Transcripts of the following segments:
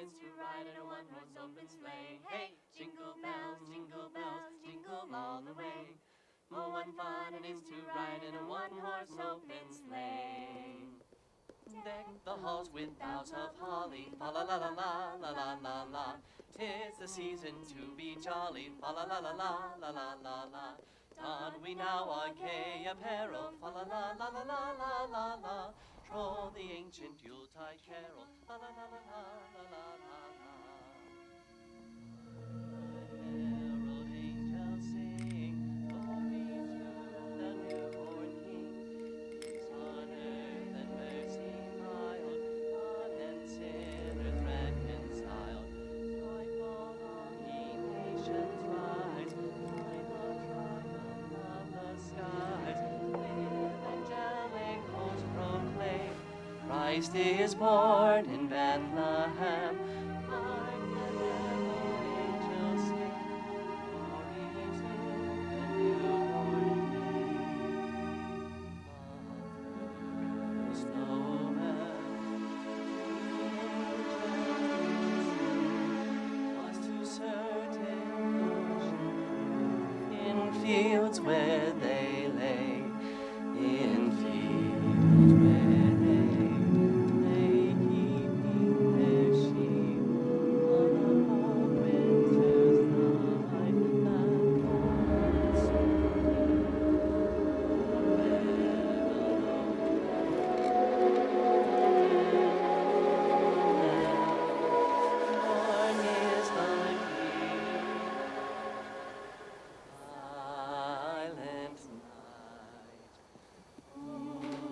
is to ride in a one-horse open sleigh. Hey, jingle bells, jingle all the way. Oh, what fun it is to ride in a one-horse open sleigh. Deck the halls with boughs of holly, fa la la la la la la la la. 'Tis the season to be jolly, fa la la la la la la la la. Don we now our gay apparel, fa la la la la la la la la. Troll the ancient Yuletide carol, la la la la la la la la la. Herald angels sing, glory to the newborn King. Peace on earth and mercy mild, God and sinners reconciled. Joyful all ye nations rise, cry the triumph of the skies. With angelic hosts proclaim, Christ is born in Bethlehem. Hark the herald angels sing, glory to the newborn King. Through snowman, was to certain in fields where they lay, in fields where they lay, keeping their sheep on a cold winter's night. That cold morn is the King. Silent night, holy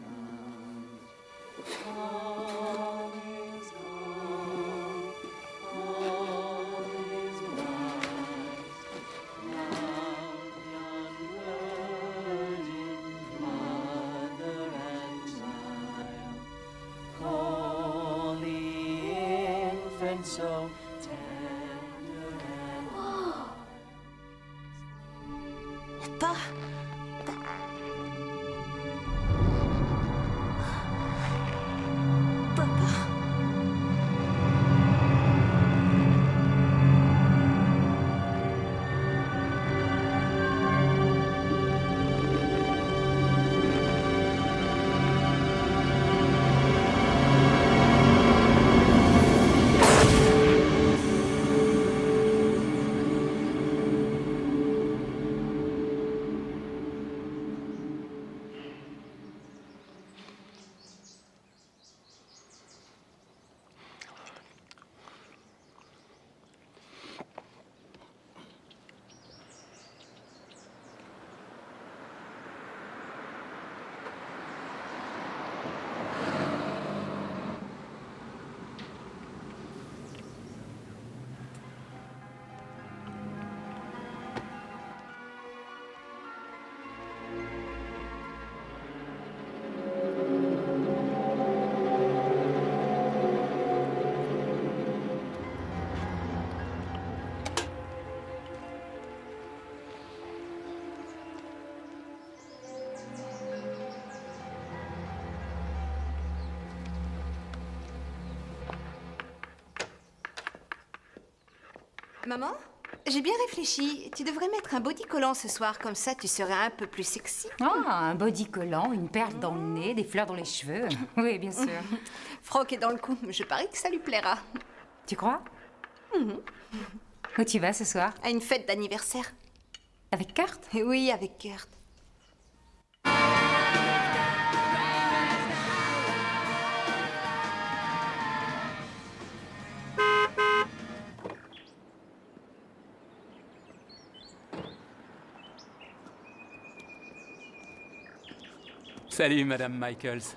night, all is calm, all is bright. Round young virgin, mother and child, holy infant, so tender and mild. Pas. Papa. Maman, j'ai bien réfléchi. Tu devrais mettre un body collant ce soir, comme ça tu serais un peu plus sexy. Ah, un body collant, une perle dans le nez, des fleurs dans les cheveux. Oui, bien sûr. Froc est dans le coup, je parie que ça lui plaira. Tu crois? Où tu vas ce soir? À une fête d'anniversaire. Avec Kurt? Oui, avec Kurt. Salut, Madame Michaels.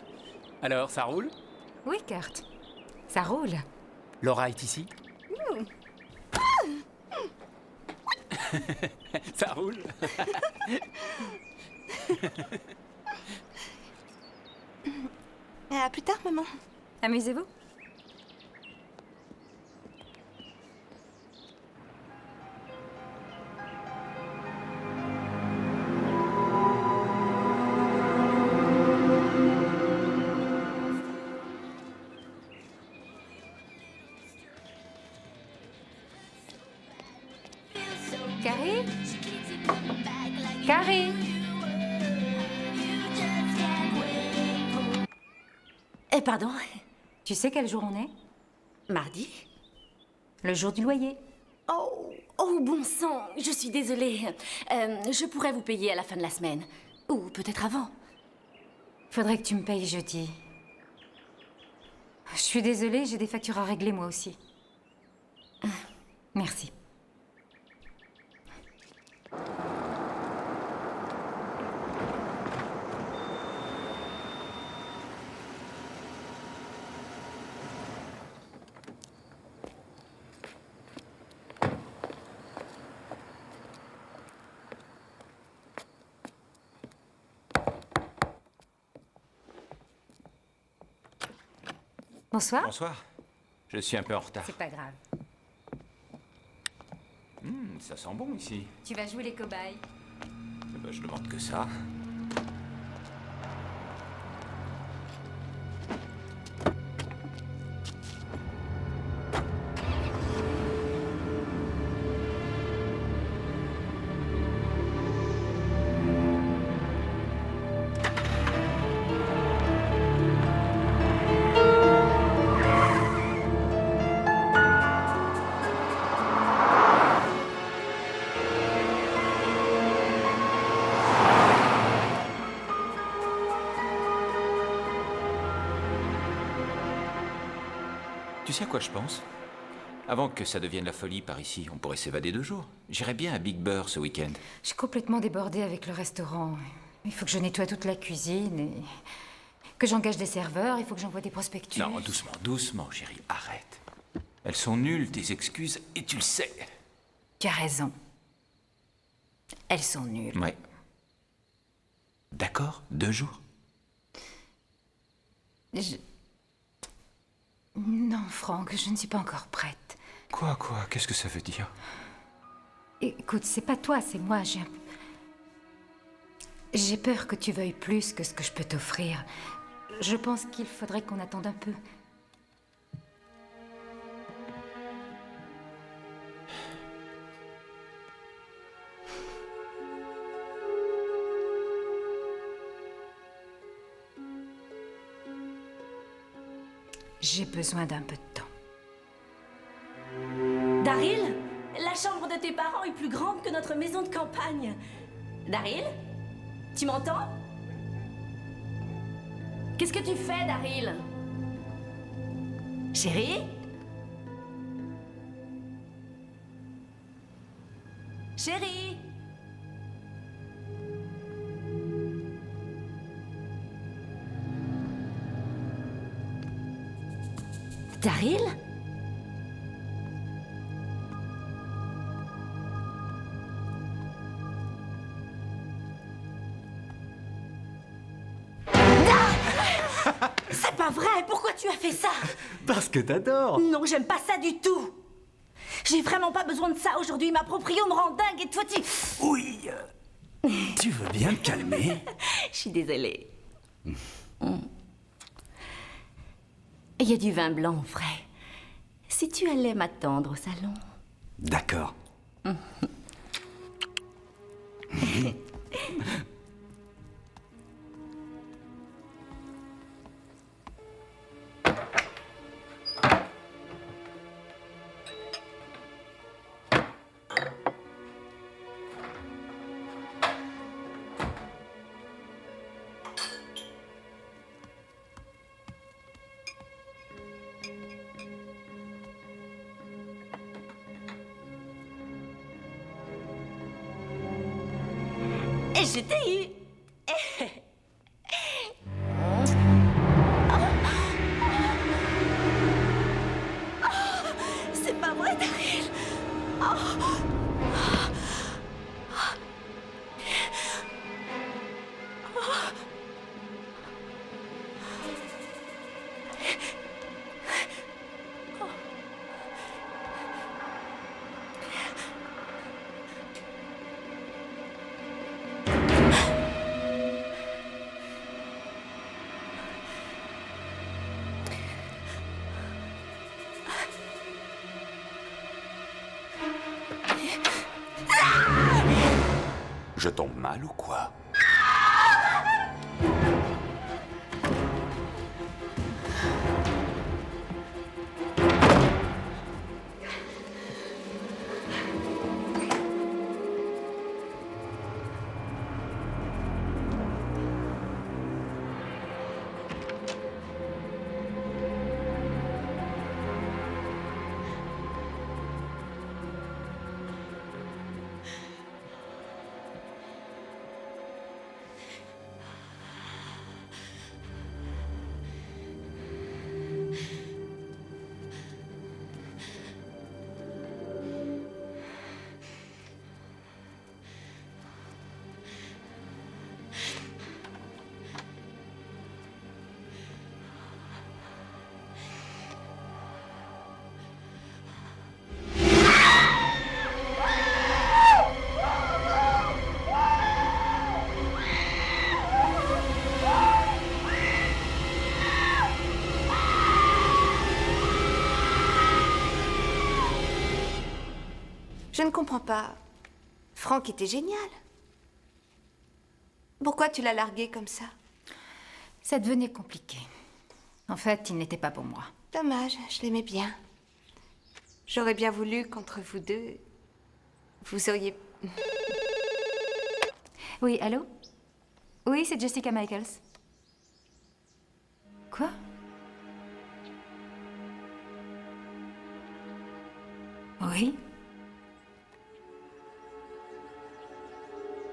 Alors, ça roule? Oui, Kurt. Ça roule. Laura est ici? Ça roule? À plus tard, maman. Amusez-vous. Carrie? Carrie? Pardon? Tu sais quel jour on est? Mardi? Le jour du loyer. Oh, bon sang, je suis désolée. Je pourrais vous payer à la fin de la semaine. Ou peut-être avant. Faudrait que tu me payes jeudi. Je suis désolée, j'ai des factures à régler moi aussi. Merci. Bonsoir. Bonsoir. Je suis un peu en retard. C'est pas grave. Ça sent bon ici. Tu vas jouer les cobayes. Eh ben, je demande que ça. Tu sais à quoi je pense? Avant que ça devienne la folie par ici, on pourrait s'évader 2 jours. J'irais bien à Big Bear ce week-end. Je suis complètement débordée avec le restaurant. Il faut que je nettoie toute la cuisine et que j'engage des serveurs. Il faut que j'envoie des prospectus. Non, doucement, doucement, chérie, arrête. Elles sont nulles, tes excuses, et tu le sais. Tu as raison. Elles sont nulles. Ouais. D'accord, 2 jours. Non, Franck, je ne suis pas encore prête. Quoi? Qu'est-ce que ça veut dire? Écoute, c'est pas toi, c'est moi. J'ai peur que tu veuilles plus que ce que je peux t'offrir. Je pense qu'il faudrait qu'on attende un peu. J'ai besoin d'un peu de temps. Daryl, la chambre de tes parents est plus grande que notre maison de campagne. Daryl? Tu m'entends? Qu'est-ce que tu fais, Daryl? Chérie? Chérie? Daryl? C'est pas vrai! Pourquoi tu as fait ça? Parce que t'adores. Non, j'aime pas ça du tout! J'ai vraiment pas besoin de ça aujourd'hui. Ma proprio me rend dingue et toi tu... Oui. Tu veux bien te calmer? Je suis désolée. Il y a du vin blanc frais. Si tu allais m'attendre au salon. D'accord. Et je t'ai eu. C'est pas vrai, Daryl. Je tombe mal ou quoi? Je ne comprends pas. Franck était génial. Pourquoi tu l'as largué comme ça? Ça devenait compliqué. En fait, il n'était pas pour moi. Dommage, je l'aimais bien. J'aurais bien voulu qu'entre vous deux, vous auriez... Oui, allô? Oui, c'est Jessica Michaels. Quoi? Oui?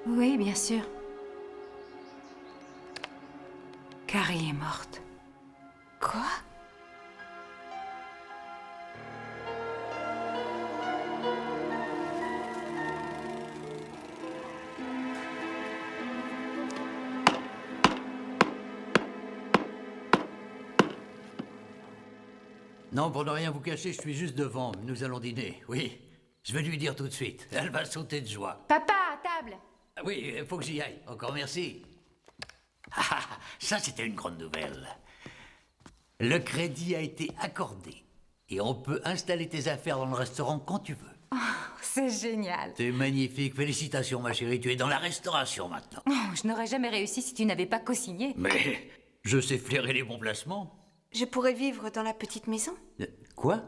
Oui, bien sûr. Carrie est morte. Quoi? Non, pour ne rien vous cacher, je suis juste devant. Nous allons dîner, oui. Je vais lui dire tout de suite. Elle va sauter de joie. Papa, à table! Ah oui, il faut que j'y aille. Encore merci. Ah, ça, c'était une grande nouvelle. Le crédit a été accordé. Et on peut installer tes affaires dans le restaurant quand tu veux. Oh, c'est génial. C'est magnifique. Félicitations, ma chérie. Tu es dans la restauration maintenant. Oh, je n'aurais jamais réussi si tu n'avais pas co-signé. Mais je sais flairer les bons placements. Je pourrais vivre dans la petite maison? Quoi?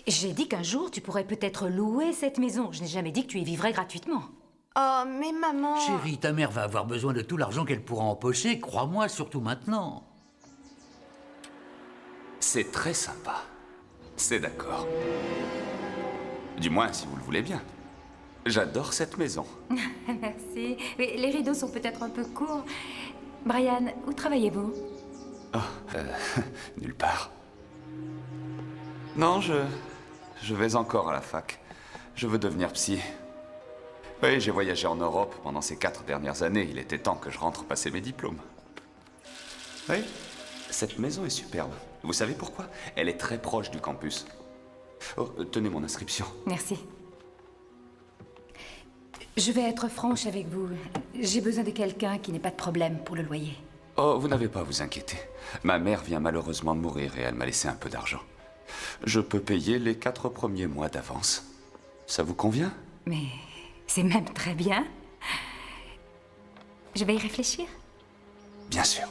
J'ai dit qu'un jour, tu pourrais peut-être louer cette maison. Je n'ai jamais dit que tu y vivrais gratuitement. Oh, mais maman... Chérie, ta mère va avoir besoin de tout l'argent qu'elle pourra empocher. Crois-moi, surtout maintenant. C'est très sympa. C'est d'accord. Du moins, si vous le voulez bien. J'adore cette maison. Merci. Mais les rideaux sont peut-être un peu courts. Brian, où travaillez-vous? Oh, nulle part. Non, je vais encore à la fac. Je veux devenir psy. Oui, j'ai voyagé en Europe pendant ces 4 dernières années. Il était temps que je rentre passer mes diplômes. Oui, cette maison est superbe. Vous savez pourquoi? Elle est très proche du campus. Oh, tenez mon inscription. Merci. Je vais être franche avec vous. J'ai besoin de quelqu'un qui n'ait pas de problème pour le loyer. Oh, vous n'avez pas à vous inquiéter. Ma mère vient malheureusement de mourir et elle m'a laissé un peu d'argent. Je peux payer les 4 premiers mois d'avance. Ça vous convient? Mais c'est même très bien. Je vais y réfléchir. Bien sûr.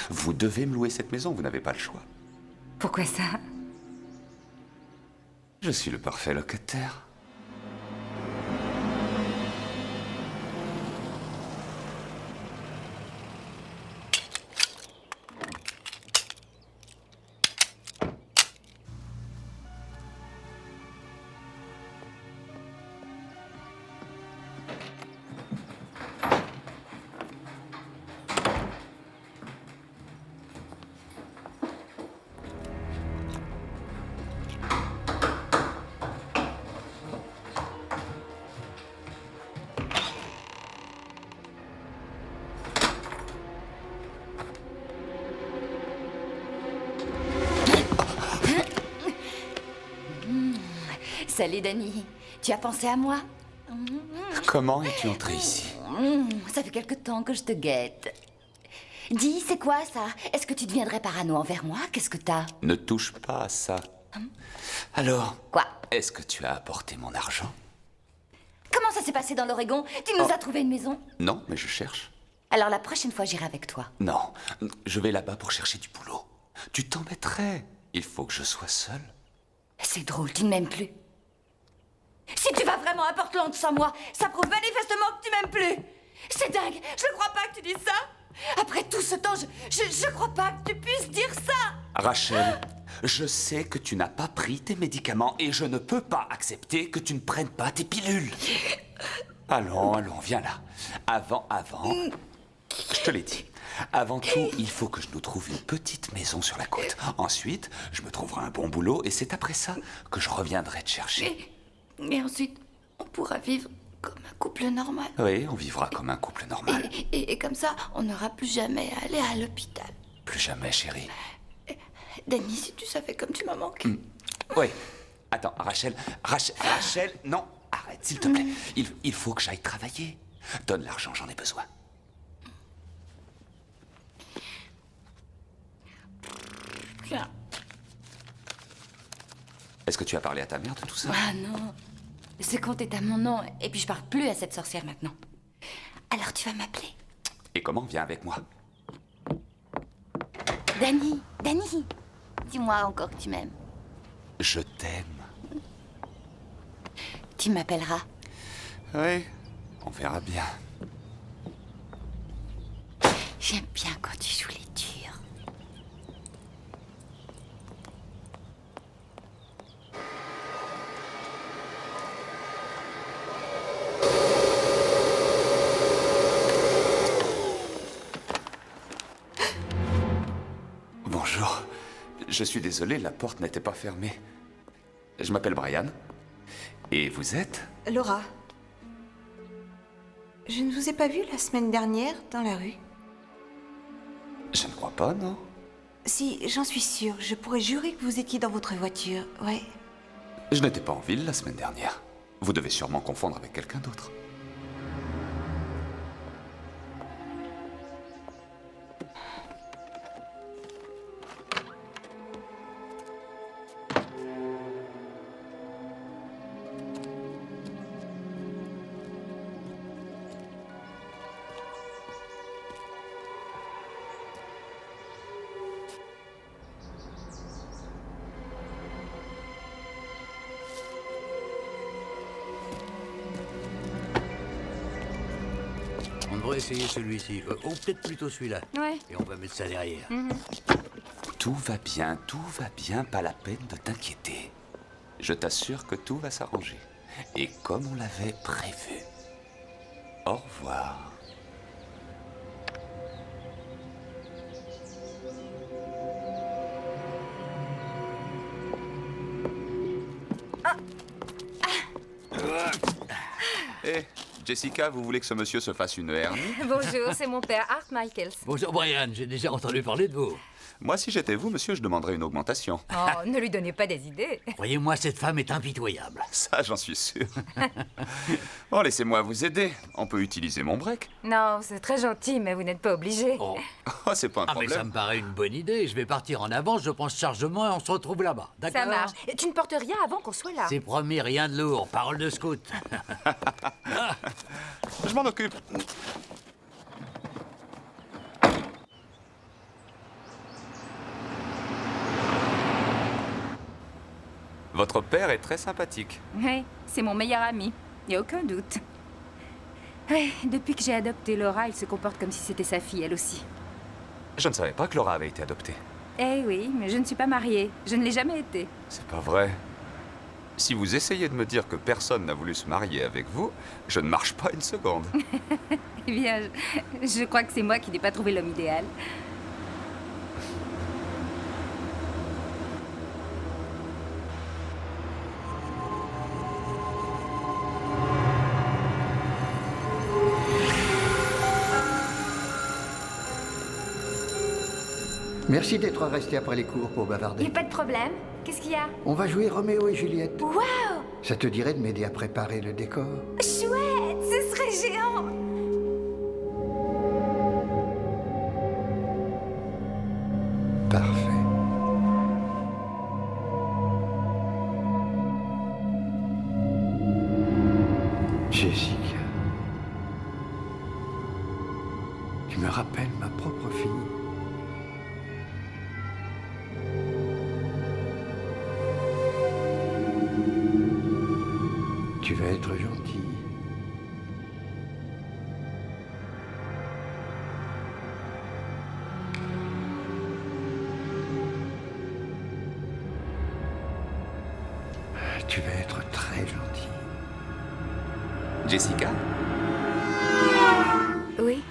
Vous devez me louer cette maison, vous n'avez pas le choix. Pourquoi ça? Je suis le parfait locataire. Salut, Dani. Tu as pensé à moi? Comment es-tu entrée ici? Ça fait quelque temps que je te guette. Dis, c'est quoi ça? Est-ce que tu deviendrais parano envers moi? Qu'est-ce que t'as? Ne touche pas à ça. Alors, Quoi? est-ce que tu as apporté mon argent? Comment ça s'est passé dans l'Oregon? Tu nous as trouvé une maison? Non, mais je cherche. Alors la prochaine fois, j'irai avec toi. Non, je vais là-bas pour chercher du boulot. Tu t'embêterais. Il faut que je sois seul. C'est drôle, tu ne m'aimes plus. Si tu vas vraiment à Portland sans moi, ça prouve manifestement que tu m'aimes plus. C'est dingue, je ne crois pas que tu dises ça. Après tout ce temps, je crois pas que tu puisses dire ça. Rachel, je sais que tu n'as pas pris tes médicaments et je ne peux pas accepter que tu ne prennes pas tes pilules. Allons, viens là. Avant, je te l'ai dit. Avant tout, il faut que je nous trouve une petite maison sur la côte. Ensuite, je me trouverai un bon boulot et c'est après ça que je reviendrai te chercher. Et ensuite, on pourra vivre comme un couple normal. Oui, on vivra comme un couple normal. Et comme ça, on n'aura plus jamais à aller à l'hôpital. Plus jamais, chérie. Danny, si tu savais comme tu m'as manqué. Oui. Attends, Rachel, non, arrête, s'il te plaît. Il faut que j'aille travailler. Donne l'argent, j'en ai besoin. Tiens. Est-ce que tu as parlé à ta mère de tout ça? Ah non. Ce compte est à mon nom, et puis je parle plus à cette sorcière maintenant. Alors tu vas m'appeler. Et comment? Viens avec moi. Danny, dis-moi encore que tu m'aimes. Je t'aime. Tu m'appelleras. Oui, on verra bien. J'aime bien quand tu joues les durs. Bonjour. Je suis désolé, la porte n'était pas fermée. Je m'appelle Brian. Et vous êtes? Laura. Je ne vous ai pas vu la semaine dernière dans la rue. Je ne crois pas, non? Si, j'en suis sûre. Je pourrais jurer que vous étiez dans votre voiture. Ouais. Je n'étais pas en ville la semaine dernière. Vous devez sûrement confondre avec quelqu'un d'autre. On devrait essayer celui-ci. Ou peut-être plutôt celui-là. Ouais. Et on va mettre ça derrière. Tout va bien, pas la peine de t'inquiéter. Je t'assure que tout va s'arranger. Et comme on l'avait prévu. Au revoir. Hé, Jessica, vous voulez que ce monsieur se fasse une hernie? Bonjour, c'est mon père, Art Michaels. Bonjour Brian, j'ai déjà entendu parler de vous. Moi, si j'étais vous, monsieur, je demanderais une augmentation. Oh, ne lui donnez pas des idées. Croyez-moi, cette femme est impitoyable. Ça, j'en suis sûr. Bon, laissez-moi vous aider. On peut utiliser mon break. Non, c'est très gentil, mais vous n'êtes pas obligé. Oh. Oh, c'est pas un Ah mais problème. ça me paraît une bonne idée. Je vais partir en avance, je prends ce chargement et on se retrouve là-bas. D'accord? Ça marche. Tu ne portes rien avant qu'on soit là. C'est promis, rien de lourd. Parole de scout. Je m'en occupe. Votre père est très sympathique. Oui, c'est mon meilleur ami. Y a aucun doute. Ouais, depuis que j'ai adopté Laura, il se comporte comme si c'était sa fille, elle aussi. Je ne savais pas que Laura avait été adoptée. Eh oui, mais je ne suis pas mariée. Je ne l'ai jamais été. C'est pas vrai. Si vous essayez de me dire que personne n'a voulu se marier avec vous, je ne marche pas une seconde. Eh bien, je crois que c'est moi qui n'ai pas trouvé l'homme idéal. Merci d'être resté après les cours pour Y bavarder. a pas de problème. Qu'est-ce qu'il y a? On va jouer Roméo et Juliette. Waouh! Ça te dirait de m'aider à préparer le décor? Chouette! Ce serait géant! Parfait. J'ai rappelle ma propre fille. Tu vas être gentille. Tu vas être très gentille. Jessica? Oui.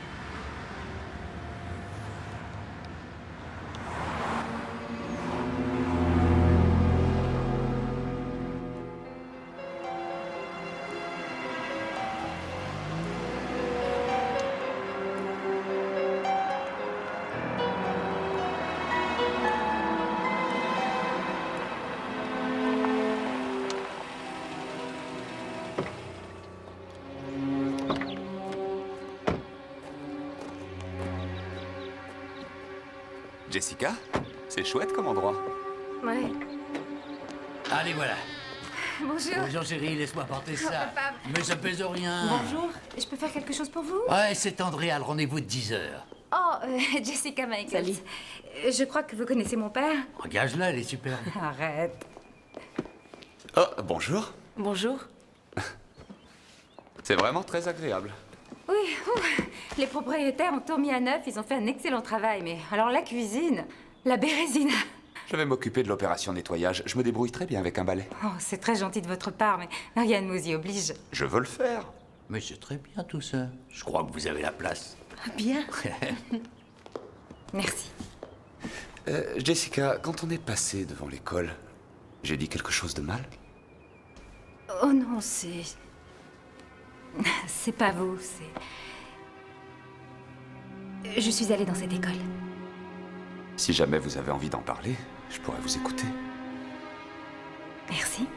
Jessica? C'est chouette comme endroit. Ouais. Allez, voilà. Bonjour. Bonjour, chérie, laisse-moi porter ça. papa. Mais ça pèse rien. Bonjour. Je peux faire quelque chose pour vous? Ouais, c'est Andrea, le rendez-vous de 10 heures. Oh, Jessica Michaels. Salut. Je crois que vous connaissez mon père. Engage-la, elle est superbe. Arrête. Oh, bonjour. Bonjour. C'est vraiment très agréable. Oui, les propriétaires ont tout mis à neuf, ils ont fait un excellent travail, mais alors la cuisine, la bérésina. Je vais m'occuper de l'opération nettoyage. Je me débrouille très bien avec un balai. Oh, c'est très gentil de votre part, mais rien ne nous y oblige. Je veux le faire. Mais c'est très bien tout ça. Je crois que vous avez la place. Bien. Merci. Jessica, quand on est passé devant l'école, j'ai dit quelque chose de mal? Oh non, c'est... C'est pas vous, c'est... Je suis allée dans cette école. Si jamais vous avez envie d'en parler, je pourrais vous écouter. Merci.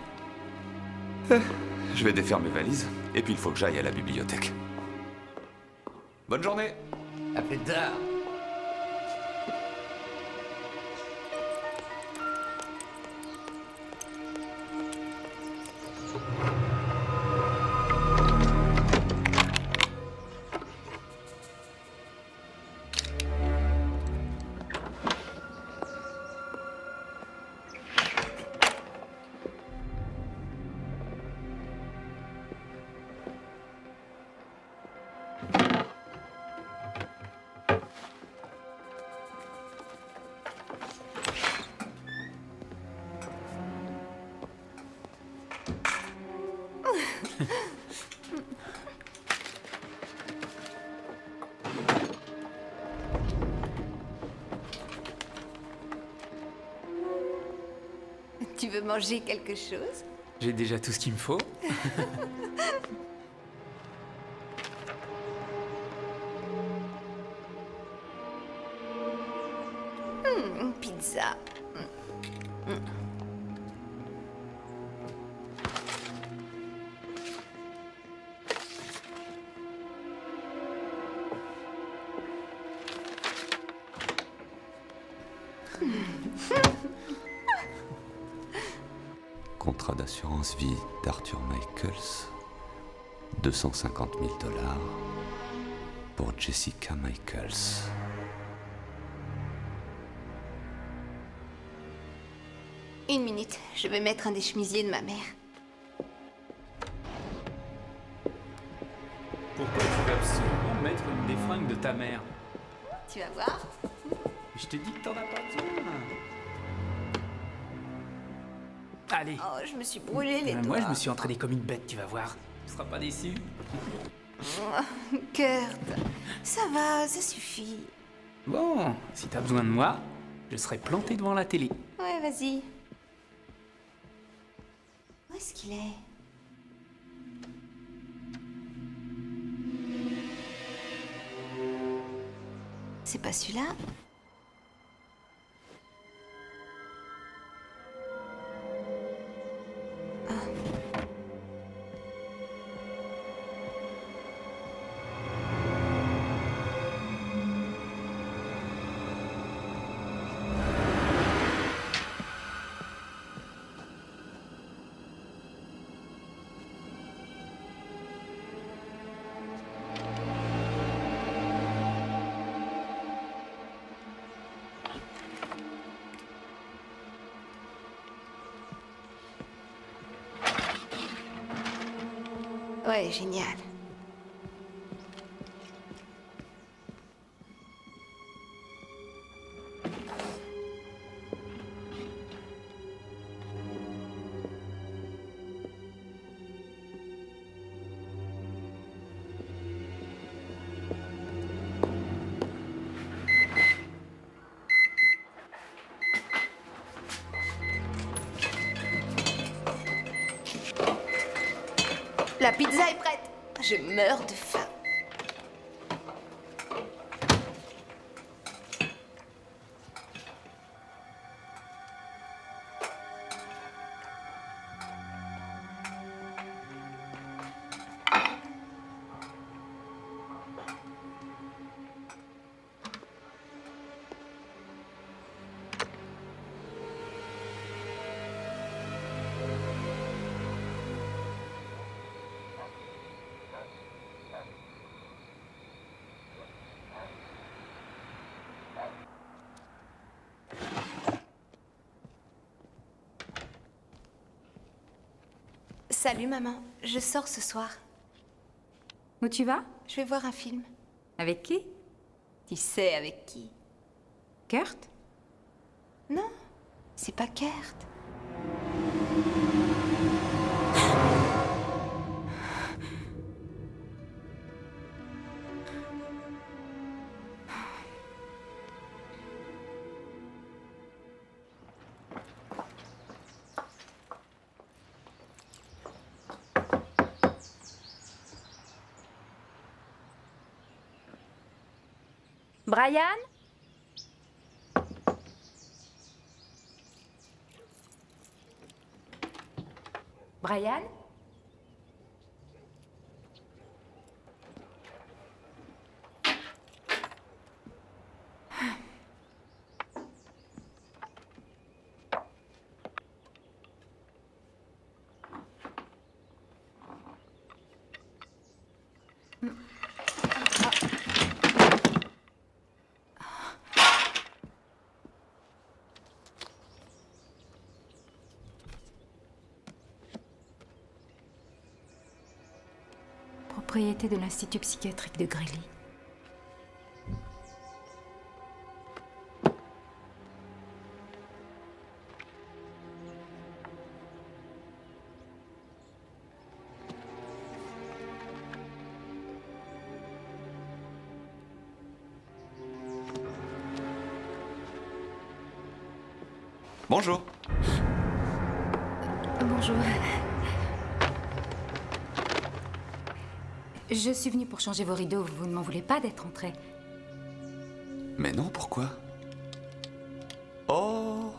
Je vais défaire mes valises, et puis il faut que j'aille à la bibliothèque. Bonne journée! À plus tard. Tu veux manger quelque chose? J'ai déjà tout ce qu'il me faut. Pizza. Contrat d'assurance vie d'Arthur Michaels. 250 000 $ pour Jessica Michaels. Une minute, je vais mettre un des chemisiers de ma mère. Pourquoi tu veux absolument mettre une des fringues de ta mère? Tu vas voir. Je te dis que t'en as pas besoin. Allez. Oh, je me suis brûlé les doigts. Moi, je me suis entraîné comme une bête, tu vas voir. Tu seras pas déçu. Kurt, ça va, ça suffit. Bon, si t'as besoin de moi, je serai planté devant la télé. Ouais, vas-y. Où est-ce qu'il est? C'est pas celui-là? Ouais, génial. La pizza est prête. Je meurs de faim. Salut maman, je sors ce soir. Où tu vas? Je vais voir un film. Avec qui? Tu sais avec qui? Kurt? Non, c'est pas Kurt. Brian? Brian? Propriété de l'Institut psychiatrique de Greeley. Bonjour. Bonjour. Je suis venue pour changer vos rideaux. Vous ne m'en voulez pas d'être entrée? Mais non, pourquoi? Oh,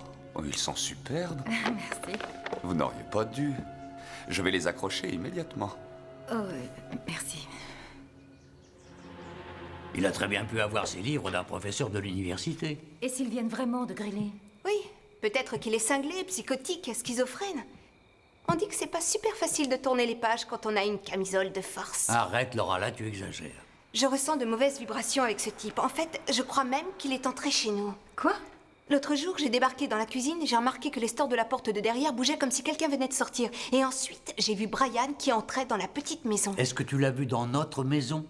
ils sont superbes. Merci. Vous n'auriez pas dû. Je vais les accrocher immédiatement. Oh, merci. Il a très bien pu avoir ses livres d'un professeur de l'université. Et s'ils viennent vraiment de Greeley? Oui, peut-être qu'il est cinglé, psychotique, schizophrène. On dit que c'est pas super facile de tourner les pages quand on a une camisole de force. Arrête, Laura, là, tu exagères. Je ressens de mauvaises vibrations avec ce type. En fait, je crois même qu'il est entré chez nous. Quoi? L'autre jour, j'ai débarqué dans la cuisine et j'ai remarqué que les stores de la porte de derrière bougeaient comme si quelqu'un venait de sortir. Et ensuite, j'ai vu Brian qui entrait dans la petite maison. Est-ce que tu l'as vu dans notre maison?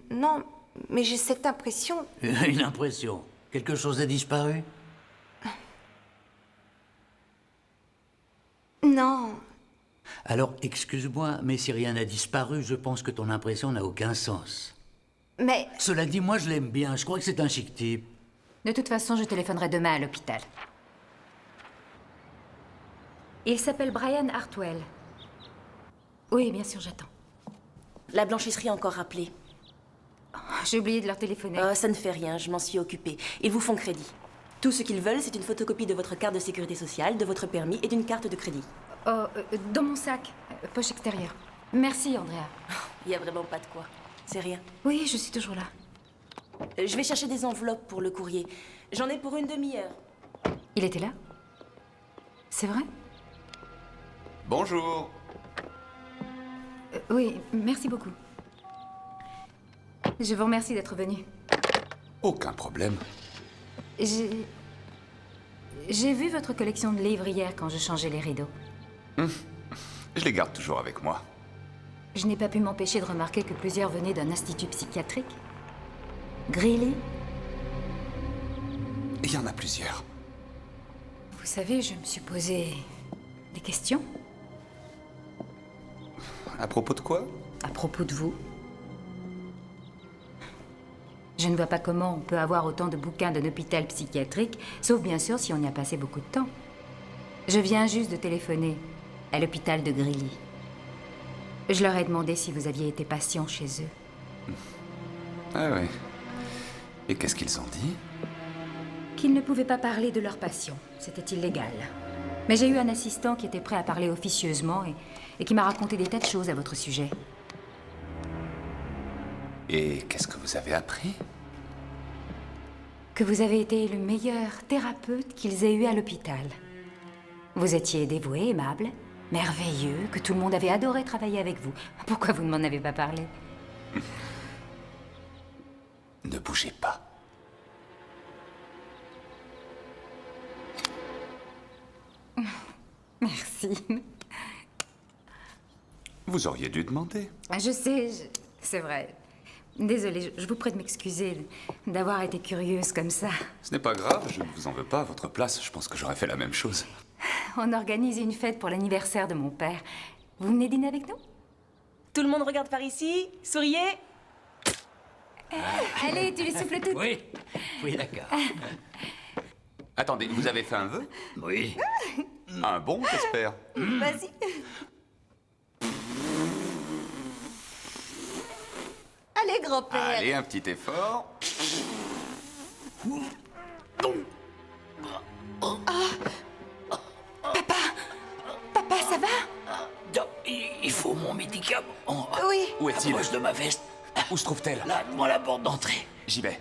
Non, mais j'ai cette impression... Une impression. Quelque chose a disparu? Non. Alors, excuse-moi, mais si rien n'a disparu, je pense que ton impression n'a aucun sens. Mais... Cela dit, moi, je l'aime bien. Je crois que c'est un chic type. De toute façon, je téléphonerai demain à l'hôpital. Il s'appelle Brian Hartwell. Oui, bien sûr, j'attends. La blanchisserie a encore rappelé. J'ai oublié de leur téléphoner. Ça ne fait rien, je m'en suis occupée. Ils vous font crédit. Tout ce qu'ils veulent, c'est une photocopie de votre carte de sécurité sociale, de votre permis et d'une carte de crédit. Dans mon sac, poche extérieure. Merci, Andrea. Il n'y a vraiment pas de quoi. C'est rien. Oui, je suis toujours là. Je vais chercher des enveloppes pour le courrier. J'en ai pour une demi-heure. Il était là? C'est vrai? Bonjour. Oui, merci beaucoup. Je vous remercie d'être venu. Aucun problème. J'ai vu votre collection de livres hier quand je changeais les rideaux. Je les garde toujours avec moi. Je n'ai pas pu m'empêcher de remarquer que plusieurs venaient d'un institut psychiatrique. Greeley? Il y en a plusieurs. Vous savez, je me suis posé des questions À propos de quoi? à propos de vous. Je ne vois pas comment on peut avoir autant de bouquins d'un hôpital psychiatrique, sauf bien sûr si on y a passé beaucoup de temps. Je viens juste de téléphoner à l'hôpital de Greeley. Je leur ai demandé si vous aviez été patient chez eux. Ah ouais. Et qu'est-ce qu'ils ont dit? Qu'ils ne pouvaient pas parler de leur passion. C'était illégal. Mais j'ai eu un assistant qui était prêt à parler officieusement et qui m'a raconté des tas de choses à votre sujet. Et qu'est-ce que vous avez appris? Que vous avez été le meilleur thérapeute qu'ils aient eu à l'hôpital. Vous étiez dévoué, aimable, merveilleux, que tout le monde avait adoré travailler avec vous. Pourquoi vous ne m'en avez pas parlé? Ne bougez pas. Merci. Vous auriez dû demander. Je sais, c'est vrai. Désolée, je vous prie de m'excuser d'avoir été curieuse comme ça. Ce n'est pas grave, je ne vous en veux pas. À votre place, je pense que j'aurais fait la même chose. On organise une fête pour l'anniversaire de mon père. Vous venez dîner avec nous? Tout le monde regarde par ici. Souriez. Allez, tu les souffles toutes. Oui, oui, d'accord. Attendez, vous avez fait un vœu? Oui. Un bon, j'espère. Vas-y. Allez, grand-père. Allez, un petit effort. Papa, ça va? Non, il faut mon médicament. Oui. Où est-il? Poche de ma veste. Où se trouve-t-elle? Là, devant la porte d'entrée. J'y vais.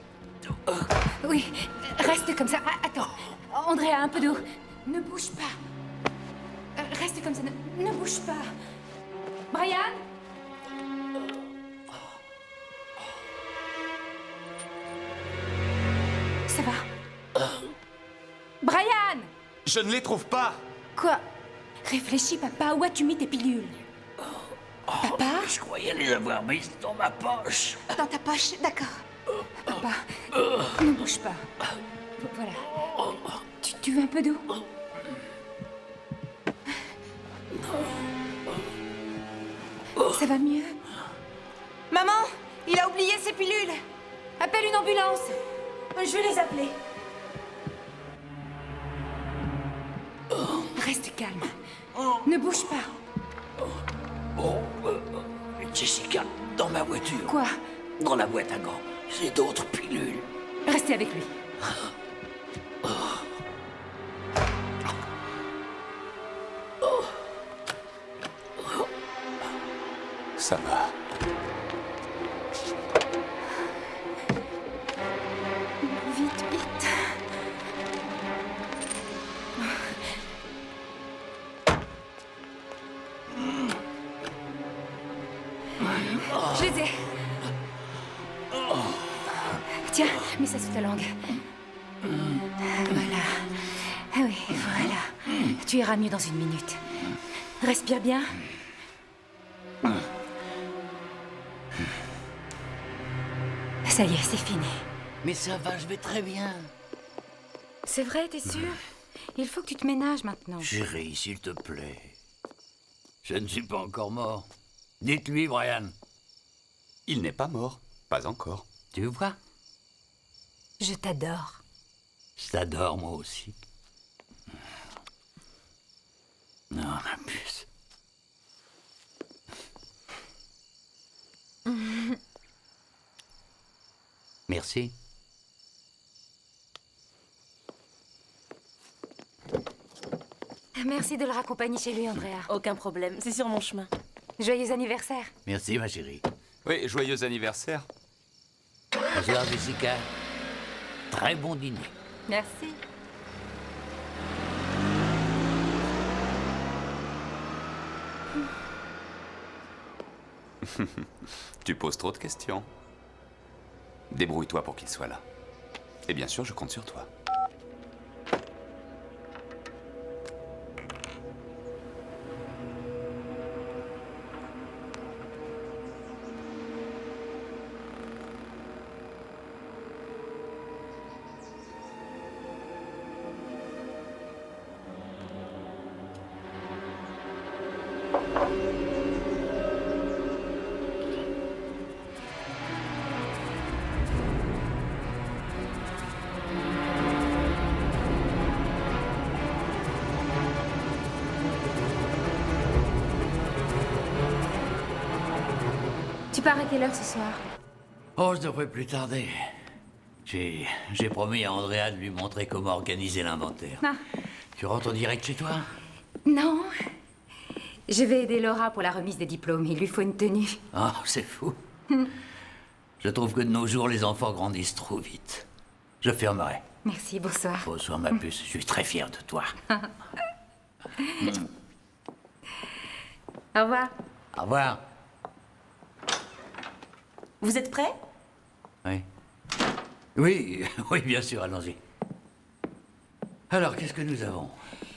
Oui, reste comme ça. Ah, attends, Andrea, un peu d'eau. Ne bouge pas. Reste comme ça, ne bouge pas. Brian? Ça va? Brian! Je ne les trouve pas. Quoi? Réfléchis, papa, où as-tu mis tes pilules? Papa? Je croyais les avoir mises dans ma poche. Dans ta poche, d'accord. Papa, ne bouge pas. Voilà. Tu veux un peu d'eau? Ça va mieux? Maman, il a oublié ses pilules. Appelle une ambulance. Je vais les appeler. Reste calme. Ne bouge pas. Jessica, dans ma voiture. Quoi? Dans la boîte à gants. J'ai d'autres pilules. Restez avec lui. Ça va. Vite, vite. Je les ai. Tiens, mets ça sous ta langue. Voilà. Ah oui, voilà. Tu iras mieux dans une minute. Respire bien. Ça y est, c'est fini. Mais ça va, je vais très bien. C'est vrai, t'es sûr? Il faut que tu te ménages maintenant. Chérie, s'il te plaît. Je ne suis pas encore mort. Dites-lui, Brian. Il n'est pas mort. Pas encore. Tu vois? Je t'adore. Je t'adore, moi aussi. Non, ma puce. Merci. Merci de le raccompagner chez lui, Andrea. Aucun problème, c'est sur mon chemin. Joyeux anniversaire. Merci, ma chérie. Oui, joyeux anniversaire. Bonsoir, Jessica. Très bon dîner. Merci. Tu poses trop de questions. Débrouille-toi pour qu'il soit là. Et bien sûr, je compte sur toi. Tu pars à quelle heure ce soir? Oh, je devrais plus tarder. J'ai promis à Andrea de lui montrer comment organiser l'inventaire. Ah. Tu rentres direct chez toi? Non. Je vais aider Laura pour la remise des diplômes. Il lui faut une tenue. Oh, c'est fou. Je trouve que de nos jours, les enfants grandissent trop vite. Je fermerai. Merci, bonsoir. Bonsoir, ma puce. Je suis très fier de toi. Au revoir. Au revoir. Vous êtes prêts? Oui. Oui, oui, bien sûr, allons-y. Alors, qu'est-ce que nous avons?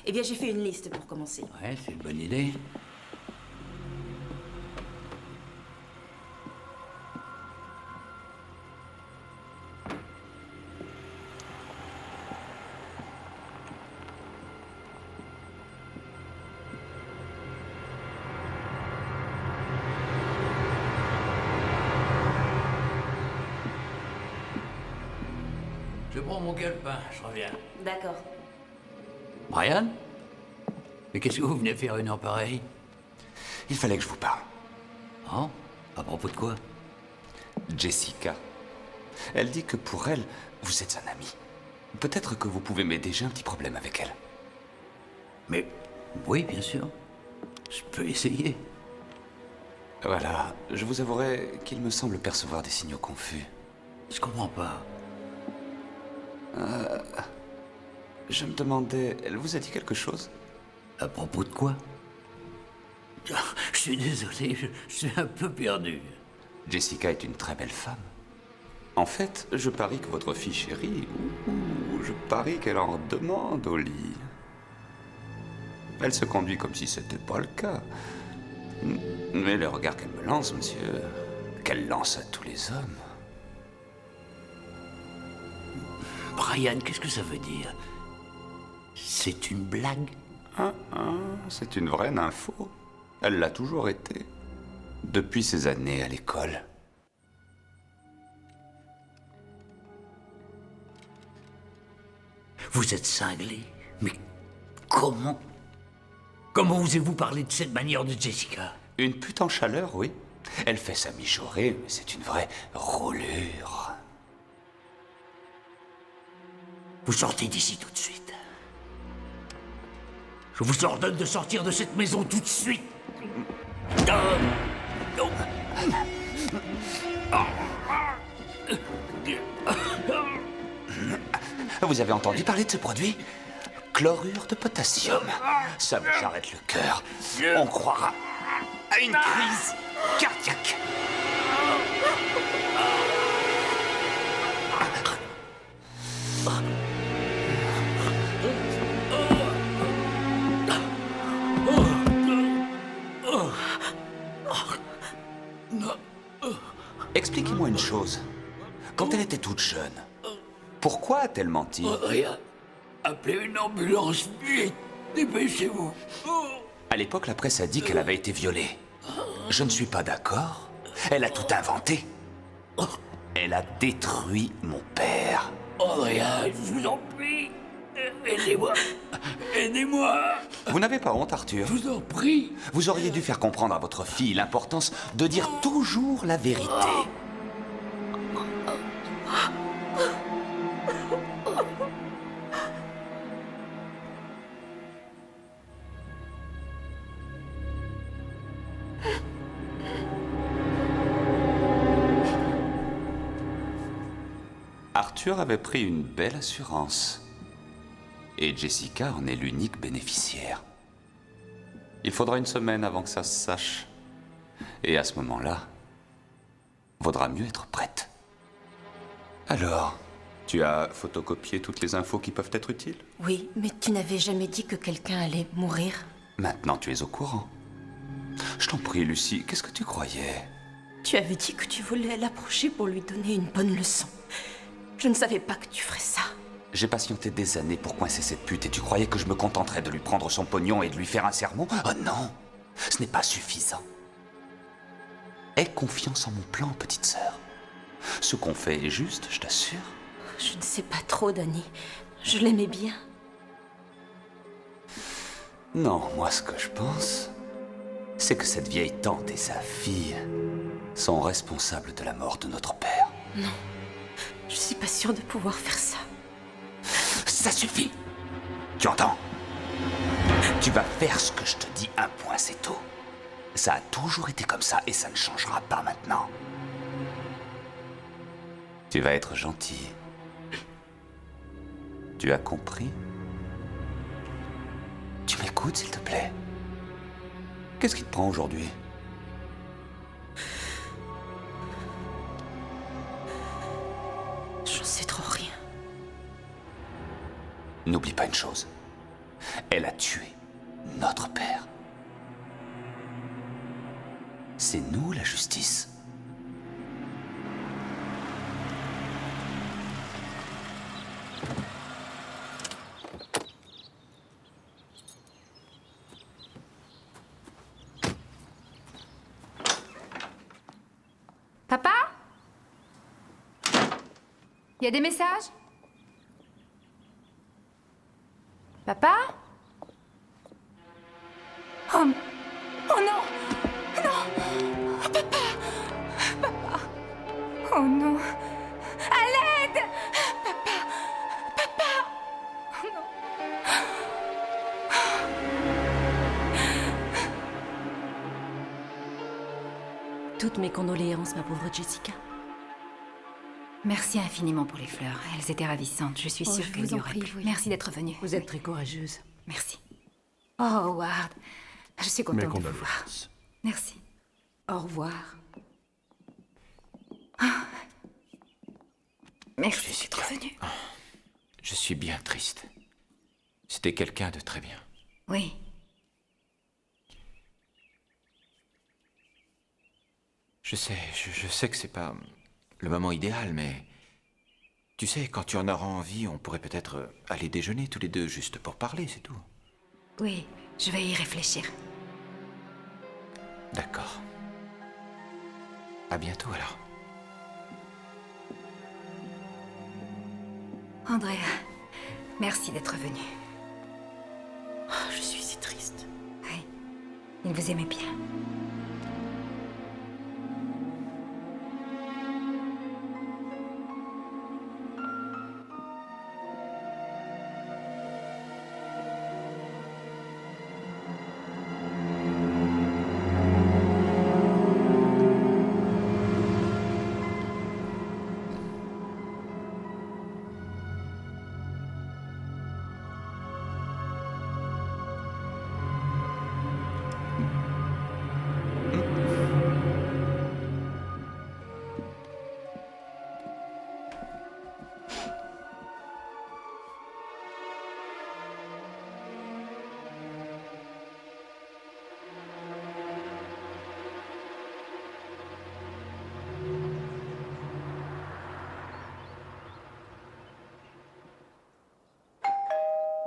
Eh bien, j'ai fait une liste pour commencer. Ouais, c'est une bonne idée. Je prends mon calepin, je reviens. D'accord. Brian? Mais qu'est-ce que vous venez faire une heure pareille? Il fallait que je vous parle. Hein? À propos de quoi? Jessica. Elle dit que pour elle, vous êtes un ami. Peut-être que vous pouvez m'aider, j'ai un petit problème avec elle. Mais oui, bien sûr. Je peux essayer. Voilà, je vous avouerai qu'il me semble percevoir des signaux confus. Je comprends pas. Je me demandais, elle vous a dit quelque chose? À propos de quoi? Je suis désolé, je suis un peu perdu. Jessica est une très belle femme. En fait, je parie que votre fille chérie, je parie qu'elle en demande au lit. Elle se conduit comme si c'était pas le cas. Mais le regard qu'elle me lance, monsieur, qu'elle lance à tous les hommes. Brian, qu'est-ce que ça veut dire? C'est une blague? C'est une vraie nympho. Elle l'a toujours été. Depuis ses années à l'école. Vous êtes cinglé? Mais comment? Comment osez-vous parler de cette manière de Jessica? Une pute en chaleur, oui. Elle fait sa mijaurée, mais c'est une vraie roulure. Vous sortez d'ici tout de suite. Je vous ordonne de sortir de cette maison tout de suite. Vous avez entendu parler de ce produit? Chlorure de potassium. Ça me s'arrête le cœur. On croira à une crise cardiaque. Expliquez-moi une chose. Quand elle était toute jeune, pourquoi a-t-elle menti? Rien. Appelez une ambulance, vite. Dépêchez-vous. À l'époque, la presse a dit qu'elle avait été violée. Je ne suis pas d'accord. Elle a tout inventé. Elle a détruit mon père. Andrea, je vous en prie. Aidez-moi. Aidez-moi. Vous n'avez pas honte, Arthur? Je vous en prie. Vous auriez dû faire comprendre à votre fille l'importance de dire toujours la vérité. Arthur avait pris une belle assurance. Et Jessica en est l'unique bénéficiaire. Il faudra une semaine avant que ça se sache. Et à ce moment-là, vaudra mieux être prête. Alors, tu as photocopié toutes les infos qui peuvent être utiles? Oui, mais tu n'avais jamais dit que quelqu'un allait mourir. Maintenant, tu es au courant. Je t'en prie, Lucie, qu'est-ce que tu croyais? Tu avais dit que tu voulais l'approcher pour lui donner une bonne leçon. Je ne savais pas que tu ferais ça. J'ai patienté des années pour coincer cette pute et tu croyais que je me contenterais de lui prendre son pognon et de lui faire un sermon? Oh non! Ce n'est pas suffisant. Aie confiance en mon plan, petite sœur. Ce qu'on fait est juste, je t'assure. Je ne sais pas trop, Danny. Je l'aimais bien. Non, moi ce que je pense, c'est que cette vieille tante et sa fille sont responsables de la mort de notre père. Non, je suis pas sûre de pouvoir faire ça. Ça suffit. Tu entends? Tu vas faire ce que je te dis, un point, c'est tout. Ça a toujours été comme ça et ça ne changera pas maintenant. Tu vas être gentil. Tu as compris? Tu m'écoutes, s'il te plaît? Qu'est-ce qui te prend aujourd'hui? J'en sais trop rien. N'oublie pas une chose. Elle a tué notre père. C'est nous la justice. Papa? Il y a des messages? Papa? Oh non! Non! Papa! Papa! Oh non! À l'aide! Papa! Papa! Oh non! Toutes mes condoléances, ma pauvre Jessica. Merci infiniment pour les fleurs. Elles étaient ravissantes. Je suis sûre je qu'elles vous y en auraient prie, plu. oui. Merci d'être venu. Vous êtes très courageuse. Merci. Oh, Howard. Je suis contente de vous voir. Merci. Au revoir. Merci d'être venu. Je suis bien triste. C'était quelqu'un de très bien. Oui. Je sais que c'est pas le moment idéal, mais... Tu sais, quand tu en auras envie, on pourrait peut-être aller déjeuner tous les deux, juste pour parler, c'est tout. Oui, je vais y réfléchir. D'accord. À bientôt, alors. Andrea, merci d'être venu. Oh, je suis si triste. Oui, il vous aimait bien.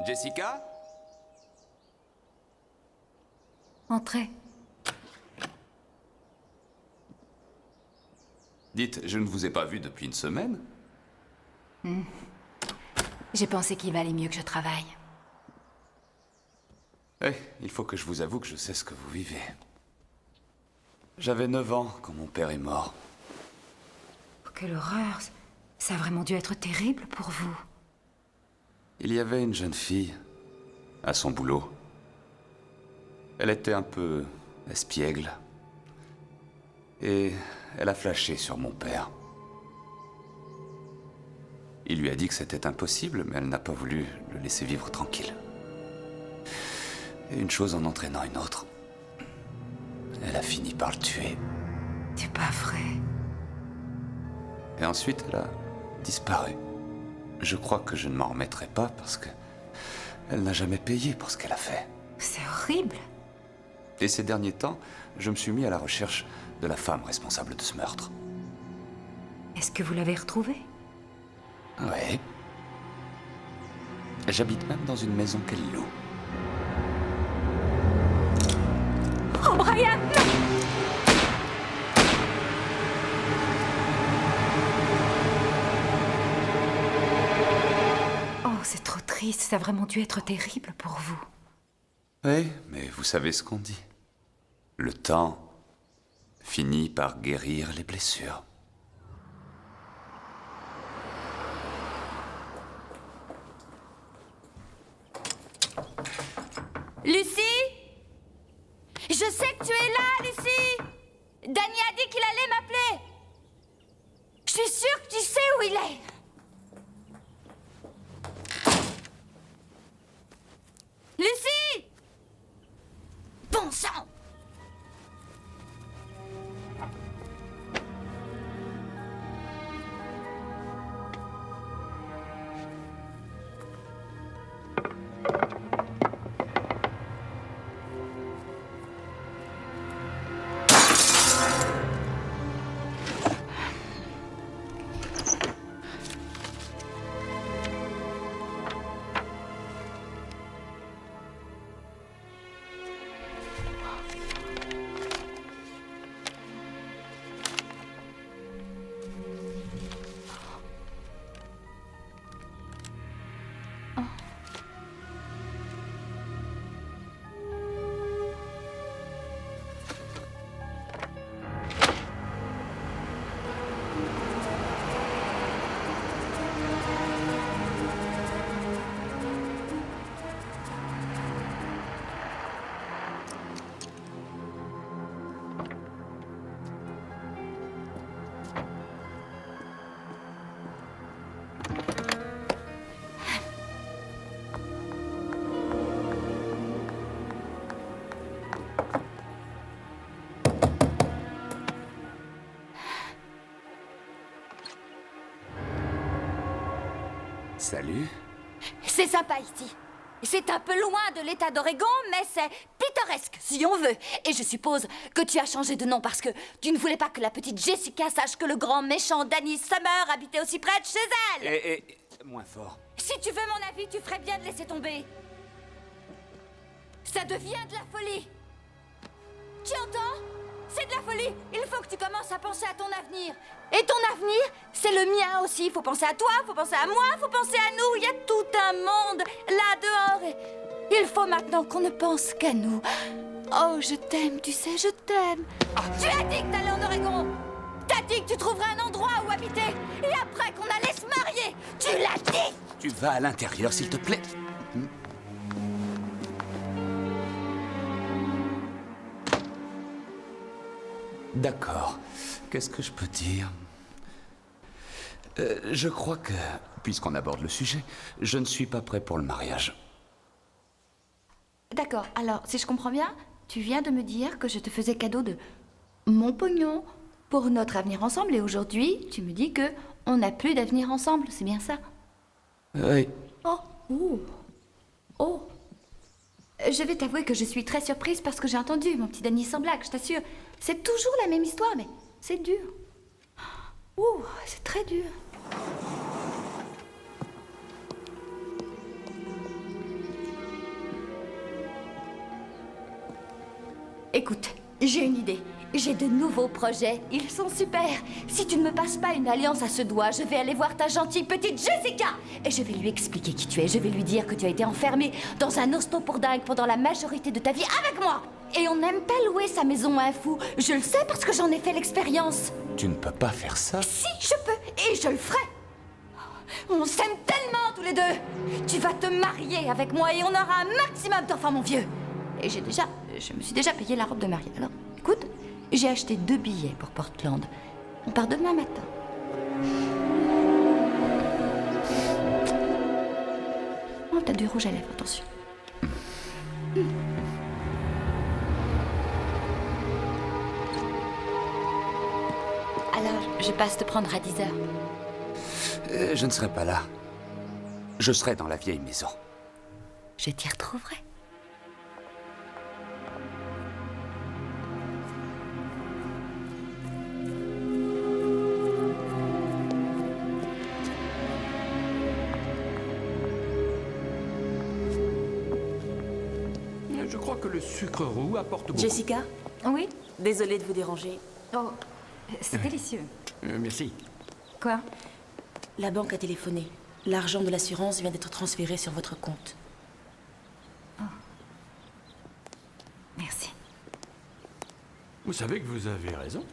Jessica? Entrez. Dites, je ne vous ai pas vu depuis une semaine. J'ai pensé qu'il valait mieux que je travaille. Eh, il faut que je vous avoue que je sais ce que vous vivez. J'avais 9 ans quand mon père est mort. Oh, quelle horreur. Ça a vraiment dû être terrible pour vous. Il y avait une jeune fille à son boulot. Elle était un peu espiègle. Et elle a flashé sur mon père. Il lui a dit que c'était impossible, mais elle n'a pas voulu le laisser vivre tranquille. Et une chose en entraînant une autre, elle a fini par le tuer. C'est pas vrai. Et ensuite, elle a disparu. Je crois que je ne m'en remettrai pas parce que elle n'a jamais payé pour ce qu'elle a fait. C'est horrible. Et ces derniers temps, je me suis mis à la recherche de la femme responsable de ce meurtre. Est-ce que vous l'avez retrouvée? Oui. J'habite même dans une maison qu'elle loue. Viens. Oh, c'est trop triste. Ça a vraiment dû être terrible pour vous. Oui, mais vous savez ce qu'on dit. Le temps finit par guérir les blessures. Lucie? Je sais que tu es là, Lucie! Danny a dit qu'il allait m'appeler. Je suis sûre que tu sais où il est. Lucie! Bon sang! Salut. C'est sympa ici. C'est un peu loin de l'état d'Oregon, mais c'est pittoresque, si on veut. Et je suppose que tu as changé de nom parce que tu ne voulais pas que la petite Jessica sache que le grand méchant Danny Summer habitait aussi près de chez elle. Moins fort. Si tu veux mon avis, tu ferais bien de laisser tomber. Ça devient de la folie. Tu entends? C'est de la folie. Il faut que tu commences à penser à ton avenir. Et ton avenir, c'est le mien aussi. Faut penser à toi, faut penser à moi, faut penser à nous. Il y a tout un monde là dehors. Et il faut maintenant qu'on ne pense qu'à nous. Oh, je t'aime, tu sais, je t'aime. Tu as dit que t'allais en Oregon. T'as dit que tu trouverais un endroit où habiter. Et après qu'on allait se marier. Tu l'as dit. Tu vas à l'intérieur, s'il te plaît. D'accord. Qu'est-ce que je peux dire? Je crois que, puisqu'on aborde le sujet, je ne suis pas prêt pour le mariage. D'accord, alors, si je comprends bien, tu viens de me dire que je te faisais cadeau de mon pognon pour notre avenir ensemble, et aujourd'hui, tu me dis que on n'a plus d'avenir ensemble, c'est bien ça? Oui. Oh, oh, oh. Je vais t'avouer que je suis très surprise parce que j'ai entendu mon petit Danny sans blague, je t'assure. C'est toujours la même histoire, mais c'est dur. Ouh, c'est très dur. Écoute, j'ai une idée. J'ai de nouveaux projets. Ils sont super. Si tu ne me passes pas une alliance à ce doigt, je vais aller voir ta gentille petite Jessica. Et je vais lui expliquer qui tu es. Je vais lui dire que tu as été enfermée dans un hosto pour dingue pendant la majorité de ta vie avec moi. Et on n'aime pas louer sa maison à un fou. Je le sais parce que j'en ai fait l'expérience. Tu ne peux pas faire ça. Si, je peux. Et je le ferai. On s'aime tellement tous les deux. Tu vas te marier avec moi et on aura un maximum d'enfants, mon vieux. Et je me suis déjà payé la robe de mariée. Alors, écoute, j'ai acheté 2 billets pour Portland. On part demain matin. Oh, t'as du rouge à lèvres, attention. Alors, je passe te prendre à 10h. Je ne serai pas là. Je serai dans la vieille maison. Je t'y retrouverai. Je crois que le sucre roux apporte beaucoup. Jessica, Oui? Désolée de vous déranger. Oh, c'est délicieux. Merci. Quoi? La banque a téléphoné. L'argent de l'assurance vient d'être transféré sur votre compte. Merci. Vous savez que vous avez raison.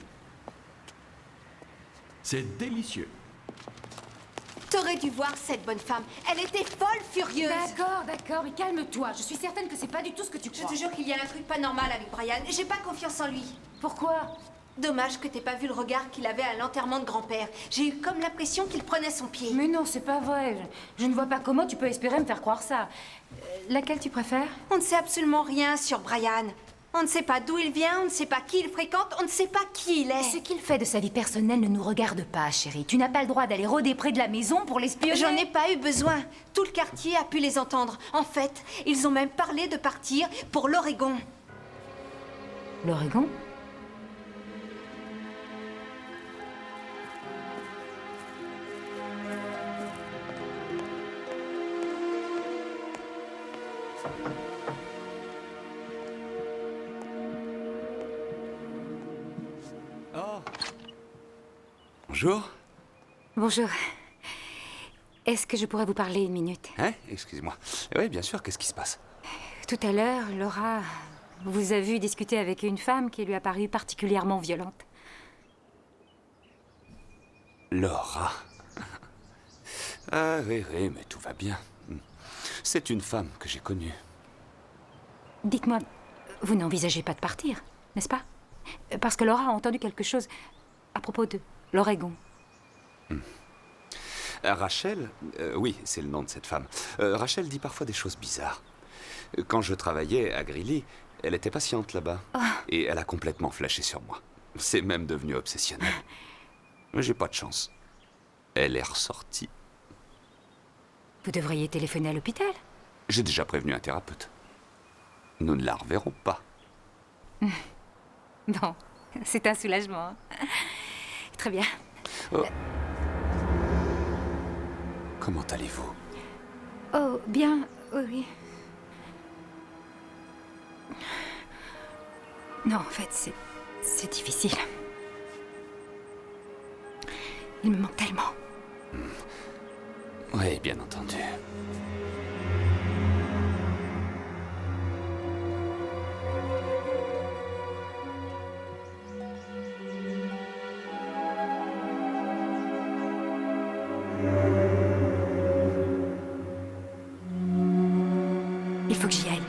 C'est délicieux. T'aurais dû voir cette bonne femme. Elle était folle furieuse. D'accord, mais calme-toi. Je suis certaine que c'est pas du tout ce que tu Je crois. te jure qu'il y a un truc pas normal avec Brian. J'ai pas confiance en lui. Pourquoi? Dommage que t'aies pas vu le regard qu'il avait à l'enterrement de grand-père. J'ai eu comme l'impression qu'il prenait son pied. Mais non, c'est pas vrai. Je ne vois pas comment tu peux espérer me faire croire ça. Laquelle tu préfères? On ne sait absolument rien sur Brian. On ne sait pas d'où il vient, on ne sait pas qui il fréquente, on ne sait pas qui il est. Ce qu'il fait de sa vie personnelle ne nous regarde pas, chérie. Tu n'as pas le droit d'aller rôder près de la maison pour l'espionner. J'en ai pas eu besoin. Tout le quartier a pu les entendre. En fait, ils ont même parlé de partir pour l'Oregon. L'Oregon? Oh. Bonjour. Bonjour. Est-ce que je pourrais vous parler une minute? Hein? Excusez-moi. Oui, bien sûr, qu'est-ce qui se passe? Tout à l'heure, Laura vous a vu discuter avec une femme qui lui a paru particulièrement violente. Laura. Ah oui, mais tout va bien. C'est une femme que j'ai connue. Dites-moi, vous n'envisagez pas de partir, n'est-ce pas? Parce que Laura a entendu quelque chose à propos de l'Oregon. Rachel, oui, c'est le nom de cette femme. Rachel dit parfois des choses bizarres. Quand je travaillais à Greeley, elle était patiente là-bas. Et elle a complètement flashé sur moi. C'est même devenu obsessionnel. Mais j'ai pas de chance. Elle est ressortie. Vous devriez téléphoner à l'hôpital. J'ai déjà prévenu un thérapeute. Nous ne la reverrons pas. Bon, c'est un soulagement. Très bien. Oh. Comment allez-vous? Oh, bien, oui. Non, en fait, c'est difficile. Il me manque tellement. Oui, bien entendu. Il faut que j'y aille.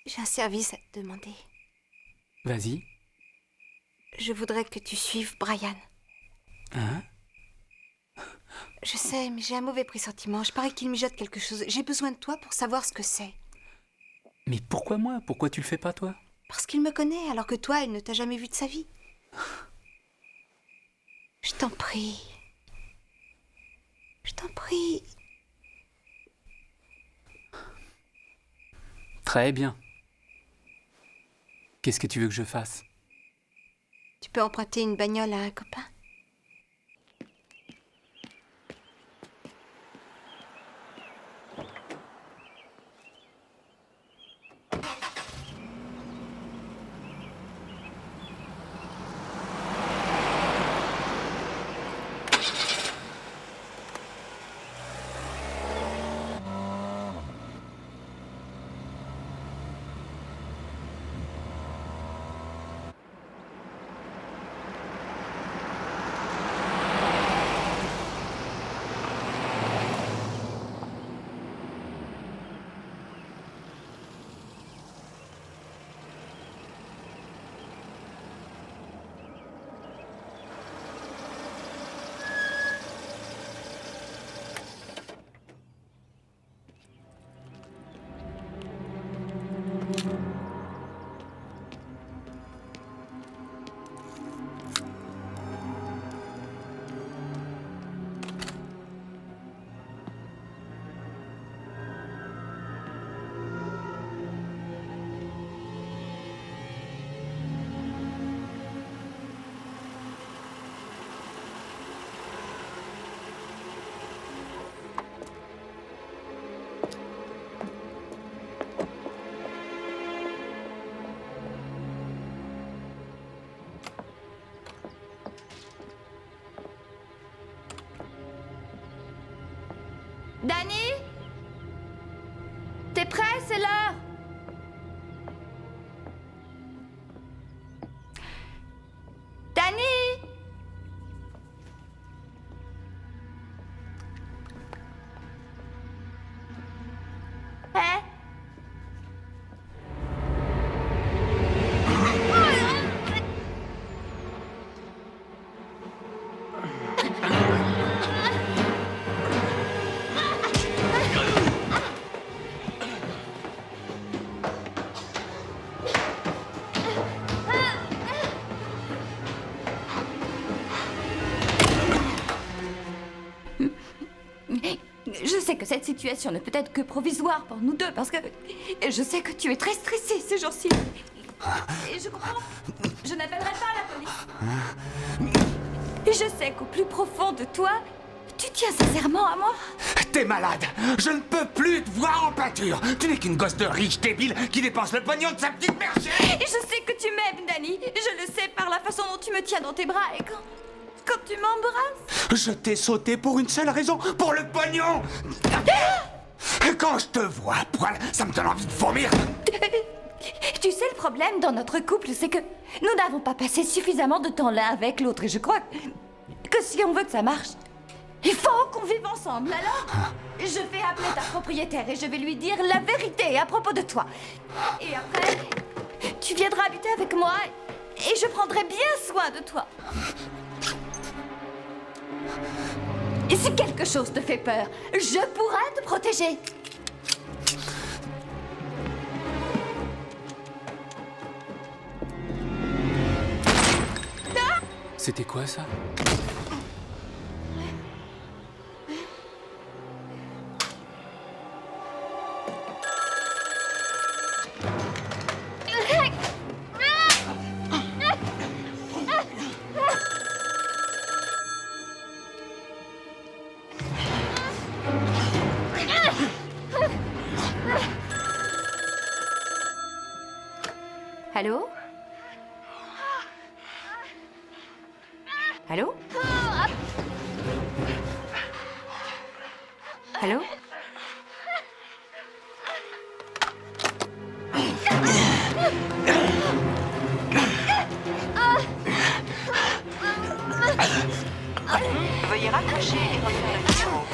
J'ai un service à te demander. Vas-y. Je voudrais que tu suives Brian. Hein? Je sais, mais j'ai un mauvais pressentiment. Je parie qu'il mijote quelque chose. J'ai besoin de toi pour savoir ce que c'est. Mais pourquoi moi? Pourquoi tu le fais pas, toi? Parce qu'il me connaît, alors que toi, il ne t'a jamais vu de sa vie. Je t'en prie. Je t'en prie. Très bien. Qu'est-ce que tu veux que je fasse? Tu peux emprunter une bagnole à un copain? Danny? T'es prêt? C'est l'heure. Danny? Hein? Je sais que cette situation ne peut être que provisoire pour nous deux parce que je sais que tu es très stressé ces jours-ci. Et je comprends. Je n'appellerai pas la police. Et je sais qu'au plus profond de toi, tu tiens sincèrement à moi. T'es malade. Je ne peux plus te voir en pâture. Tu n'es qu'une gosse de riche débile qui dépense le pognon de sa petite mère chérie. Et je sais que tu m'aimes, Danny. Je le sais par la façon dont tu me tiens dans tes bras et quand tu m'embrasses. Je t'ai sauté pour une seule raison, pour le pognon. Quand je te vois à poil, ça me donne envie de vomir. Tu sais, le problème dans notre couple, c'est que nous n'avons pas passé suffisamment de temps l'un avec l'autre. Et je crois que si on veut que ça marche, il faut qu'on vive ensemble. Alors, je vais appeler ta propriétaire et je vais lui dire la vérité à propos de toi. Et après, tu viendras habiter avec moi et je prendrai bien soin de toi. Et si quelque chose te fait peur, je pourrai te protéger. C'était quoi ça? Allô? Allô? Allô? Veuillez raccrocher et refaire le numéro.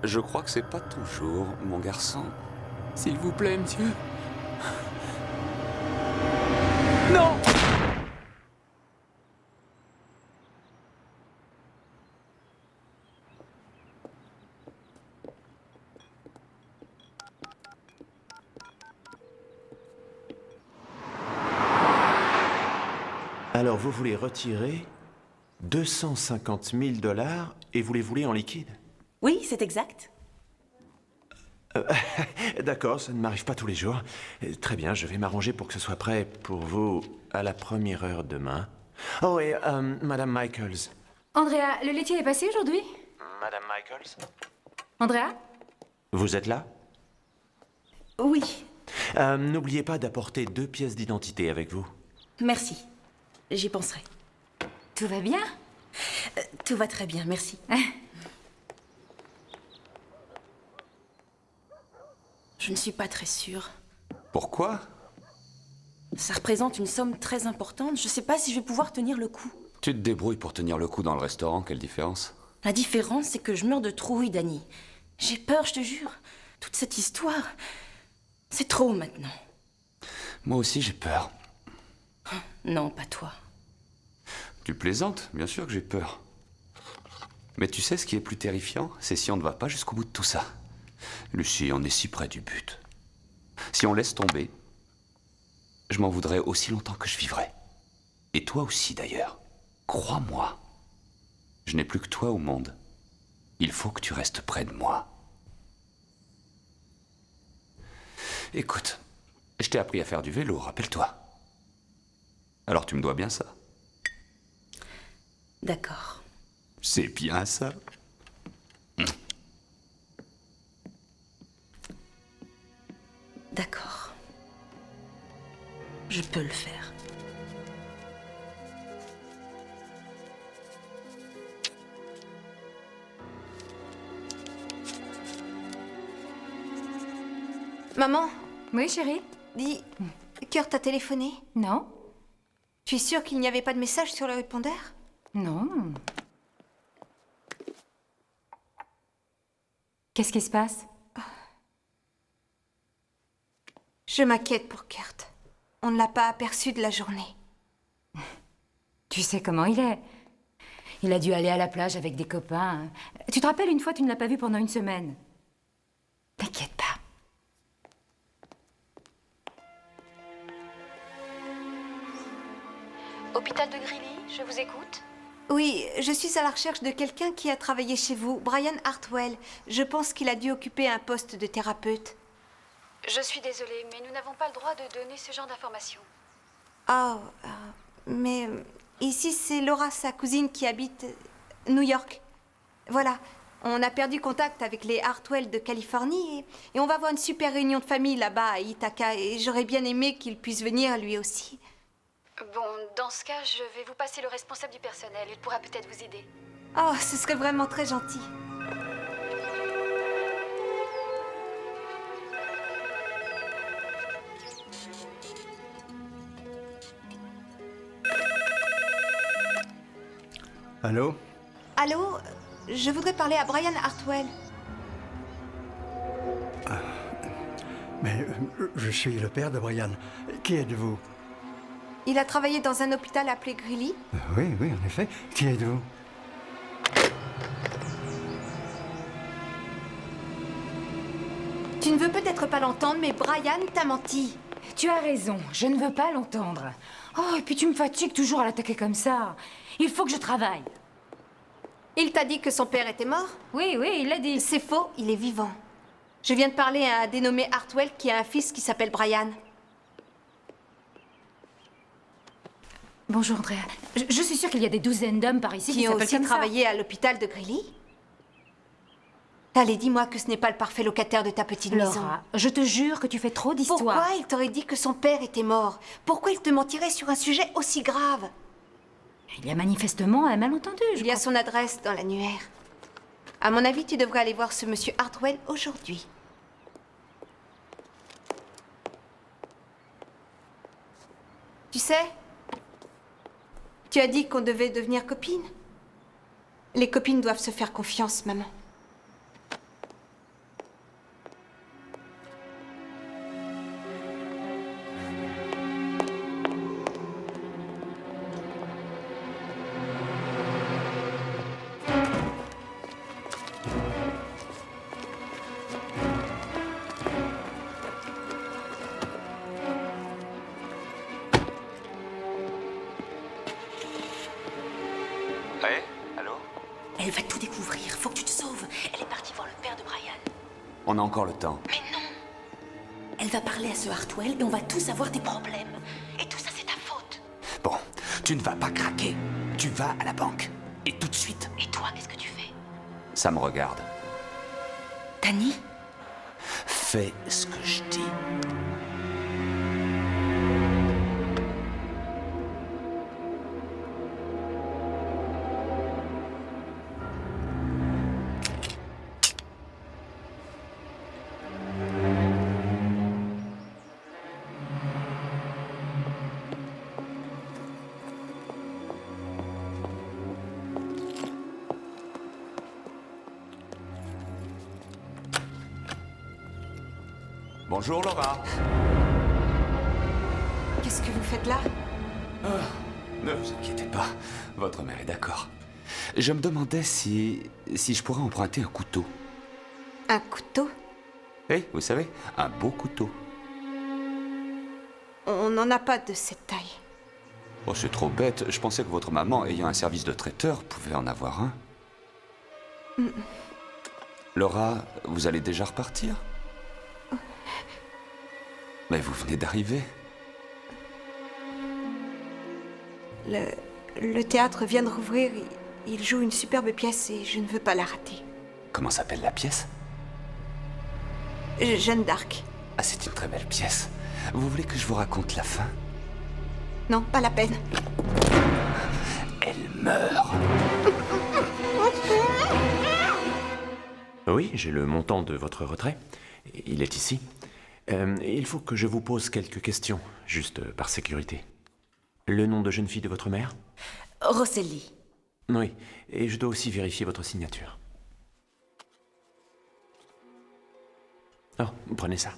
Je crois que c'est pas toujours, mon garçon. S'il vous plaît, monsieur. Non! Alors vous voulez retirer 250 000 $ et vous les voulez en liquide? Oui, c'est exact. D'accord, ça ne m'arrive pas tous les jours. Très bien, je vais m'arranger pour que ce soit prêt pour vous à la première heure demain. Oh, et Madame Michaels. Andrea, le laitier est passé aujourd'hui? Madame Michaels? Andrea? Vous êtes là? Oui, N'oubliez pas d'apporter 2 pièces d'identité avec vous. merci. J'y penserai. Tout va bien? Tout va très bien, merci. Je ne suis pas très sûre. Pourquoi? Ça représente une somme très importante. Je ne sais pas si je vais pouvoir tenir le coup. Tu te débrouilles pour tenir le coup dans le restaurant, quelle différence? La différence, c'est que je meurs de trouille, Danny. J'ai peur, je te jure. Toute cette histoire, c'est trop maintenant. Moi aussi j'ai peur. Non, pas toi. Tu plaisantes? Bien sûr que j'ai peur. Mais tu sais ce qui est plus terrifiant? C'est si on ne va pas jusqu'au bout de tout ça. Lucie, on est si près du but. Si on laisse tomber, je m'en voudrais aussi longtemps que je vivrai. Et toi aussi d'ailleurs. Crois-moi. Je n'ai plus que toi au monde. Il faut que tu restes près de moi. Écoute, je t'ai appris à faire du vélo, rappelle-toi. Alors tu me dois bien ça. D'accord. C'est bien ça. D'accord. Je peux le faire. Maman, Oui, chérie? dis, Kurt t'a téléphoné? Non? Tu es sûre qu'il n'y avait pas de message sur le répondeur? Non. Qu'est-ce qui se passe? Je m'inquiète pour Kurt. On ne l'a pas aperçu de la journée. Tu sais comment il est. Il a dû aller à la plage avec des copains. Tu te rappelles, une fois, tu ne l'as pas vu pendant une semaine. T'inquiète pas. Hôpital de Greeley, je vous écoute. Oui, je suis à la recherche de quelqu'un qui a travaillé chez vous, Brian Hartwell. Je pense qu'il a dû occuper un poste de thérapeute. Je suis désolée, mais nous n'avons pas le droit de donner ce genre d'informations. Oh, mais ici c'est Laura, sa cousine, qui habite New York. Voilà, on a perdu contact avec les Hartwell de Californie et on va avoir une super réunion de famille là-bas à Ithaca et j'aurais bien aimé qu'il puisse venir lui aussi. Bon, dans ce cas, je vais vous passer le responsable du personnel. Il pourra peut-être vous aider. Oh, ce serait vraiment très gentil. Allô? Allô? Je voudrais parler à Brian Hartwell. Mais je suis le père de Brian. Qui êtes-vous? Il a travaillé dans un hôpital appelé Greeley. Oui, oui, en effet. Qui êtes-vous? Tu ne veux peut-être pas l'entendre, mais Brian t'a menti. Tu as raison, je ne veux pas l'entendre. Oh, et puis tu me fatigues toujours à l'attaquer comme ça. Il faut que je travaille. Il t'a dit que son père était mort? Oui, oui, il l'a dit. C'est faux, il est vivant. Je viens de parler à un dénommé Hartwell qui a un fils qui s'appelle Brian. Bonjour, Andrea. Je suis sûre qu'il y a des douzaines d'hommes par ici qui ont s'appellent aussi comme ça. travaillé à l'hôpital de Greeley. Allez, dis-moi que ce n'est pas le parfait locataire de ta petite maison. Laura, je te jure que tu fais trop d'histoires. Pourquoi il t'aurait dit que son père était mort? Pourquoi il te mentirait sur un sujet aussi grave? Il y a manifestement un malentendu. Il y a son adresse dans l'annuaire. À mon avis, tu devrais aller voir ce monsieur Hartwell aujourd'hui. Tu sais, tu as dit qu'on devait devenir copines. Les copines doivent se faire confiance, maman. On a encore le temps. Mais non. Elle va parler à ce Hartwell et on va tous avoir des problèmes. Et tout ça, c'est ta faute. Bon, tu ne vas pas craquer. Tu vas à la banque. Et tout de suite. Et toi, qu'est-ce que tu fais? Ça me regarde. Danny? Fais ce que je dis. Bonjour Laura. Qu'est-ce que vous faites là? Ne vous inquiétez pas, votre mère est d'accord. Je me demandais si je pourrais emprunter un couteau. Un couteau? Oui, vous savez, un beau couteau. On n'en a pas de cette taille. Oh, c'est trop bête. Je pensais que votre maman, ayant un service de traiteur, pouvait en avoir un. Laura, vous allez déjà repartir? Mais vous venez d'arriver. Le théâtre vient de rouvrir. Il joue une superbe pièce et je ne veux pas la rater. Comment s'appelle la pièce? Jeanne d'Arc. Ah, c'est une très belle pièce. Vous voulez que je vous raconte la fin? Non, pas la peine. Elle meurt. Oui, j'ai le montant de votre retrait. Il est ici. Il faut que je vous pose quelques questions, juste par sécurité. Le nom de jeune fille de votre mère? Roselli. Oui, et je dois aussi vérifier votre signature. Oh, prenez ça.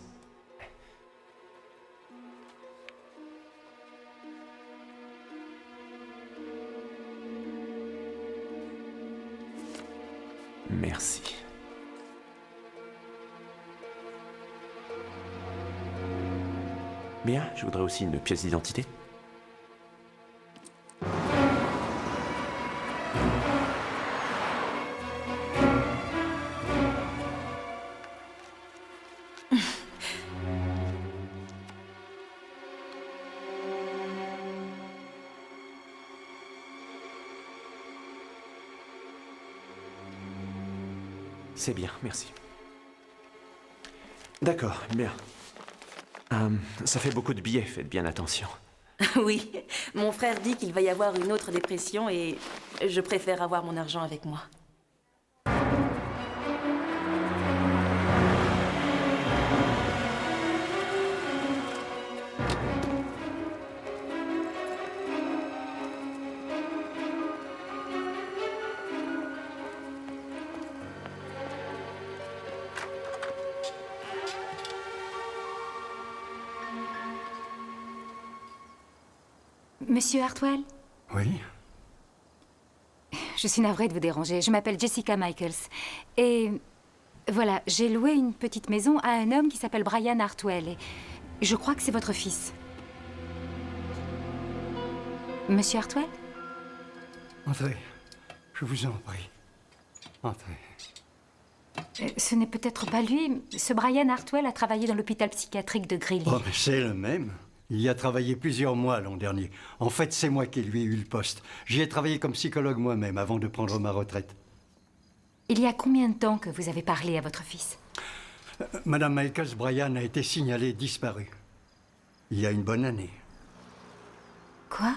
Merci. Bien, je voudrais aussi une pièce d'identité. C'est bien, merci. D'accord, bien. Ça fait beaucoup de billets, faites bien attention. Oui, mon frère dit qu'il va y avoir une autre dépression et je préfère avoir mon argent avec moi. Monsieur Hartwell? Oui? Je suis navrée de vous déranger. Je m'appelle Jessica Michaels. Et voilà, j'ai loué une petite maison à un homme qui s'appelle Brian Hartwell. Et je crois que c'est votre fils. Monsieur Hartwell? Entrez. Je vous en prie. Entrez. Ce n'est peut-être pas lui. Ce Brian Hartwell a travaillé dans l'hôpital psychiatrique de Greeley. Oh, mais c'est le même. Il y a travaillé plusieurs mois l'an dernier. En fait, c'est moi qui lui ai eu le poste. J'y ai travaillé comme psychologue moi-même avant de prendre ma retraite. Il y a combien de temps que vous avez parlé à votre fils? Madame Michaels, Brian a été signalé disparu. Il y a une bonne année. Quoi?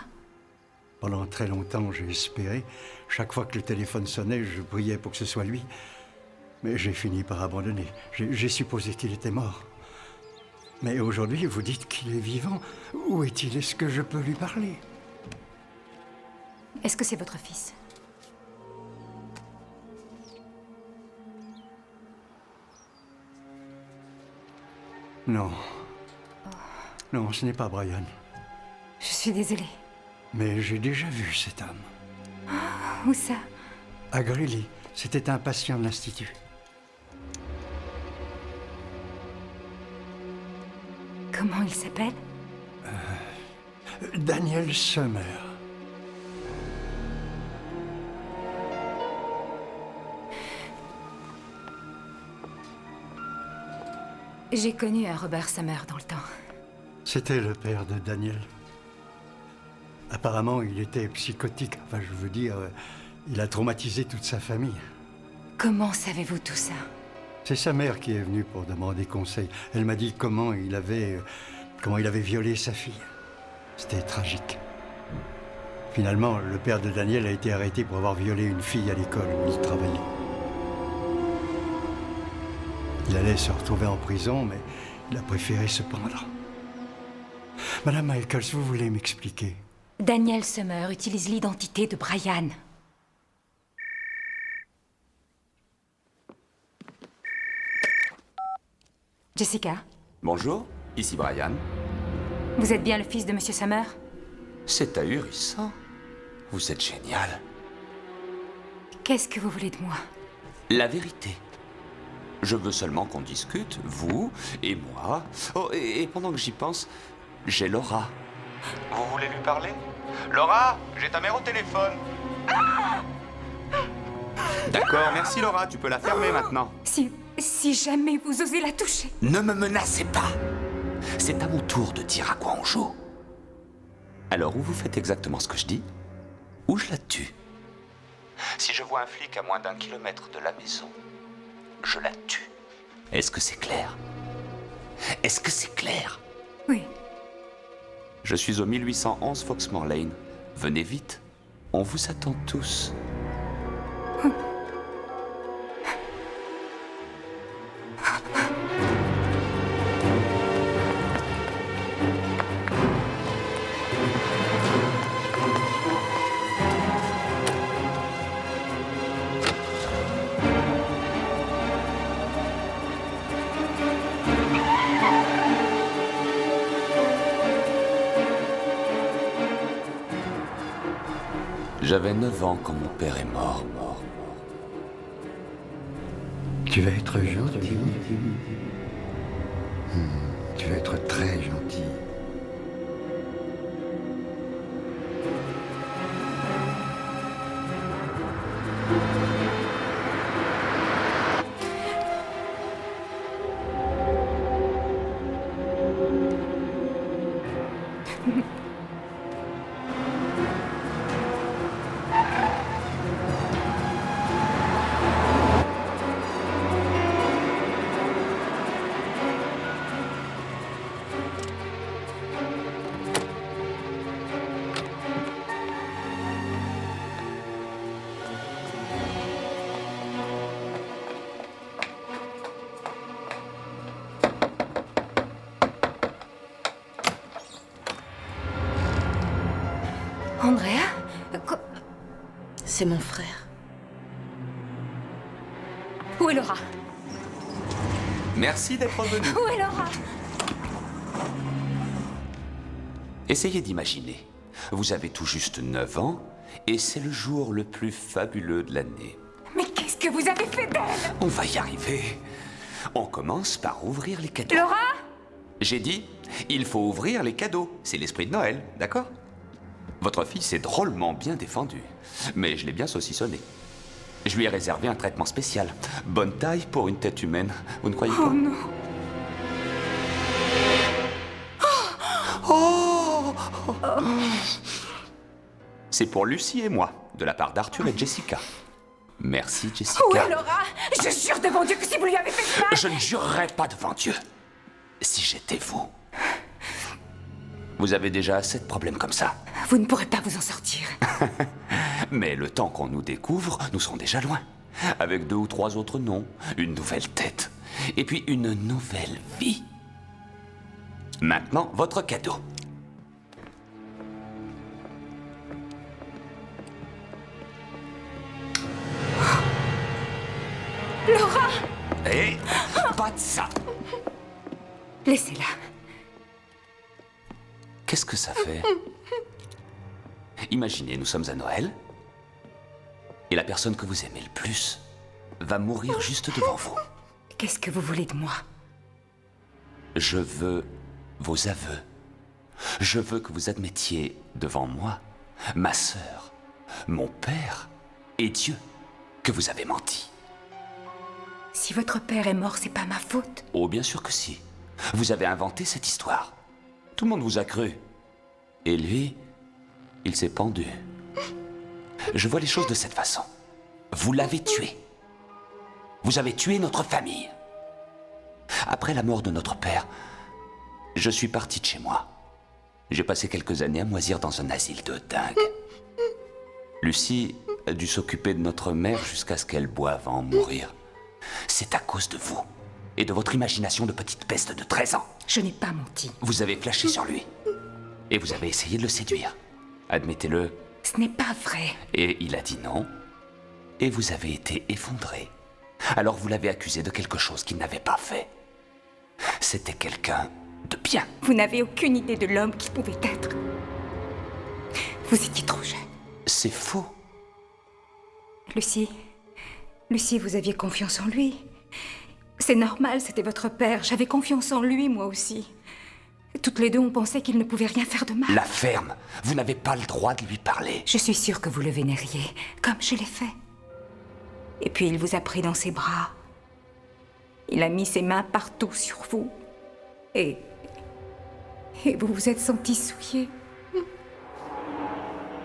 Pendant très longtemps, j'ai espéré. Chaque fois que le téléphone sonnait, je priais pour que ce soit lui. Mais j'ai fini par abandonner. J'ai supposé qu'il était mort. Mais aujourd'hui, vous dites qu'il est vivant. Où est-il? Est-ce que je peux lui parler? Est-ce que c'est votre fils? Non. Non, ce n'est pas Brian. Je suis désolée. Mais j'ai déjà vu cet homme. Où ça? À Greeley. C'était un patient de l'Institut. Comment il s'appelle? Daniel Summer. J'ai connu un Robert Summer dans le temps. C'était le père de Daniel. Apparemment, il était psychotique. Enfin, je veux dire, il a traumatisé toute sa famille. Comment savez-vous tout ça? C'est sa mère qui est venue pour demander conseil. Elle m'a dit comment il avait violé sa fille. C'était tragique. Finalement, le père de Daniel a été arrêté pour avoir violé une fille à l'école où il travaillait. Il allait se retrouver en prison, mais il a préféré se pendre. Madame Michaels, vous voulez m'expliquer? Daniel Summer utilise l'identité de Brian. Jessica, Bonjour, ici Brian. vous êtes bien le fils de Monsieur Summer? C'est ahurissant. Vous êtes génial. Qu'est-ce que vous voulez de moi? La vérité. Je veux seulement qu'on discute, vous et moi. Oh, et pendant que j'y pense, j'ai Laura. Vous voulez lui parler? Laura, j'ai ta mère au téléphone. D'accord, merci Laura, tu peux la fermer maintenant. Si jamais vous osez la toucher... Ne me menacez pas. C'est à mon tour de dire à quoi on joue. Alors, ou vous faites exactement ce que je dis, ou je la tue. Si je vois un flic à moins d'1 kilomètre de la maison, je la tue. Est-ce que c'est clair? Est-ce que c'est clair? Oui. Je suis au 1811 Foxmore Lane. Venez vite. On vous attend tous. J'avais 9 ans quand mon père est mort. Tu vas être gentil. Tu vas être très gentil. Andrea? C'est mon frère. Où est Laura? Merci d'être venu. Où est Laura? Essayez d'imaginer. Vous avez tout juste 9 ans et c'est le jour le plus fabuleux de l'année. Mais qu'est-ce que vous avez fait d'elle? On va y arriver. On commence par ouvrir les cadeaux. Laura? J'ai dit, il faut ouvrir les cadeaux. C'est l'esprit de Noël, d'accord? Votre fille s'est drôlement bien défendue, mais je l'ai bien saucissonnée. Je lui ai réservé un traitement spécial. Bonne taille pour une tête humaine, vous ne croyez pas? Oh non. Oh, c'est pour Lucie et moi, de la part d'Arthur et Jessica. Merci, Jessica. Où est Laura? Je jure devant Dieu que si vous lui avez fait mal... Je ne jurerais pas devant Dieu. Si j'étais vous. Vous avez déjà assez de problèmes comme ça. Vous ne pourrez pas vous en sortir. Mais le temps qu'on nous découvre, nous serons déjà loin. Avec 2 ou 3 autres noms, une nouvelle tête, et puis une nouvelle vie. Maintenant, votre cadeau. Laura! Et pas de ça. Laissez-la. Qu'est-ce que ça fait? Imaginez, nous sommes à Noël, et la personne que vous aimez le plus va mourir juste devant vous. Qu'est-ce que vous voulez de moi? Je veux vos aveux. Je veux que vous admettiez devant moi, ma sœur, mon père et Dieu que vous avez menti. Si votre père est mort, c'est pas ma faute. Oh, bien sûr que si. Vous avez inventé cette histoire. Tout le monde vous a cru. Et lui, il s'est pendu. Je vois les choses de cette façon. Vous l'avez tué. Vous avez tué notre famille. Après la mort de notre père, je suis parti de chez moi. J'ai passé quelques années à moisir dans un asile de dingue. Lucie a dû s'occuper de notre mère jusqu'à ce qu'elle boive en mourir. C'est à cause de vous et de votre imagination de petite peste de 13 ans. Je n'ai pas menti. Vous avez flashé sur lui. Et vous avez essayé de le séduire. Admettez-le. Ce n'est pas vrai. Et il a dit non. Et vous avez été effondré. Alors vous l'avez accusé de quelque chose qu'il n'avait pas fait. C'était quelqu'un de bien. Vous n'avez aucune idée de l'homme qu'il pouvait être. Vous étiez trop jeune. C'est faux. Lucie, vous aviez confiance en lui. C'est normal, c'était votre père. J'avais confiance en lui, moi aussi. Toutes les deux, on pensait qu'il ne pouvait rien faire de mal. La ferme. Vous n'avez pas le droit de lui parler. Je suis sûre que vous le vénériez, comme je l'ai fait. Et puis il vous a pris dans ses bras. Il a mis ses mains partout sur vous. Et vous vous êtes senti souillé.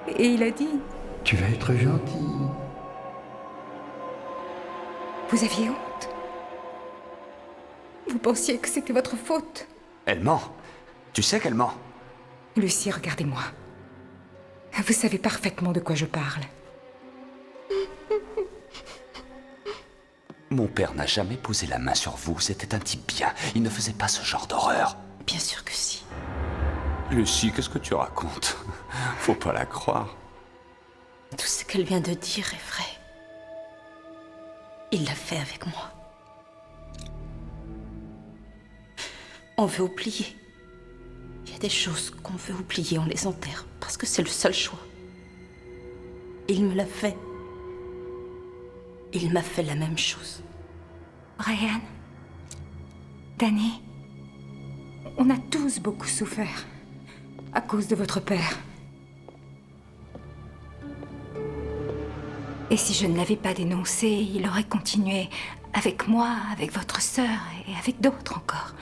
Et il a dit... Tu vas être gentil. Vous aviez honte. Vous pensiez que c'était votre faute. Elle ment. Tu sais qu'elle ment. Lucie, regardez-moi. Vous savez parfaitement de quoi je parle. Mon père n'a jamais posé la main sur vous. C'était un type bien. Il ne faisait pas ce genre d'horreur. Bien sûr que si. Lucie, qu'est-ce que tu racontes? Faut pas la croire. Tout ce qu'elle vient de dire est vrai. Il l'a fait avec moi. On veut oublier. Il y a des choses qu'on veut oublier, on les enterre, parce que c'est le seul choix. Il me l'a fait. Il m'a fait la même chose. Brian, Danny, on a tous beaucoup souffert à cause de votre père. Et si je ne l'avais pas dénoncé, il aurait continué avec moi, avec votre sœur et avec d'autres encore.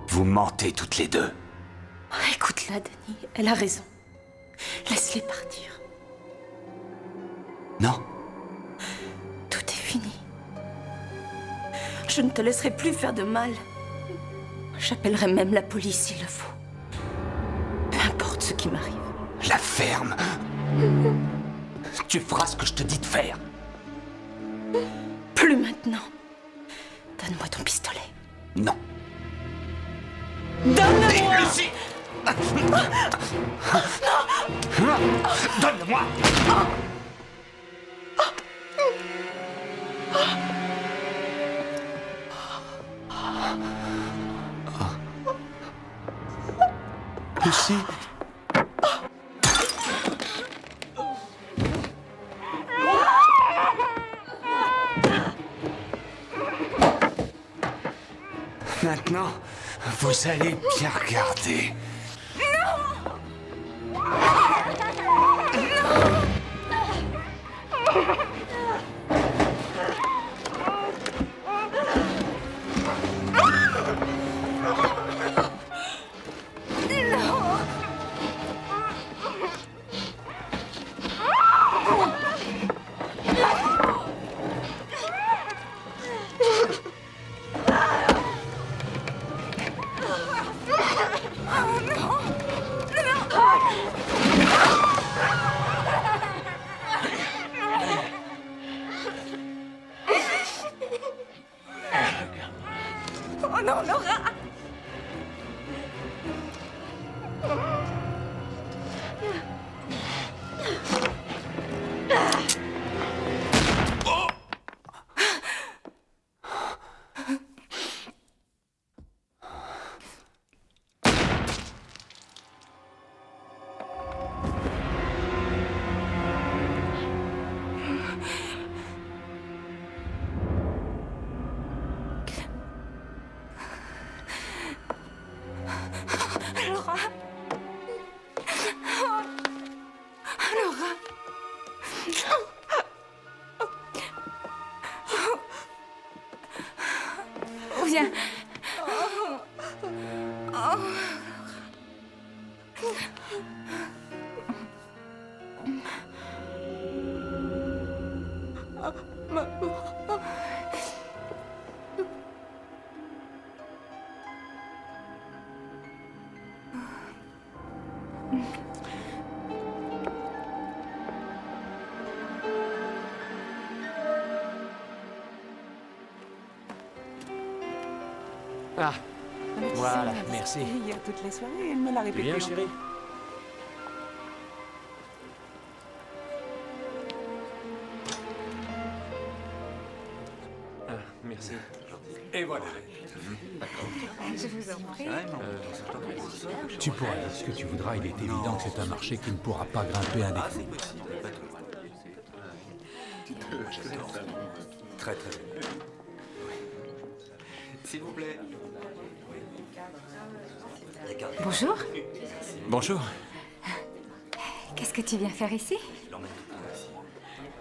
Vous mentez toutes les deux. Écoute-la, Danny, elle a raison. Laisse-les partir. Non. Tout est fini. Je ne te laisserai plus faire de mal. J'appellerai même la police s'il le faut. Peu importe ce qui m'arrive. La ferme. Tu feras ce que je te dis de faire. Plus maintenant. Donne-moi ton pistolet. Non. Donne-le-moi. Lucie. Donne-le-moi. Lucie. Maintenant, vous allez bien regarder. Oh non, Laura! Viens. Ah, voilà, merci. Hier toute la soirée, elle me l'a répété. Bien, chérie. Ah, merci. Et voilà. Je vous en prie. Tu pourras dire ce que tu voudras, il est évident que c'est un marché qui ne pourra pas grimper un défi. Très très bien. S'il vous plaît. Bonjour. Bonjour. Qu'est-ce que tu viens faire ici?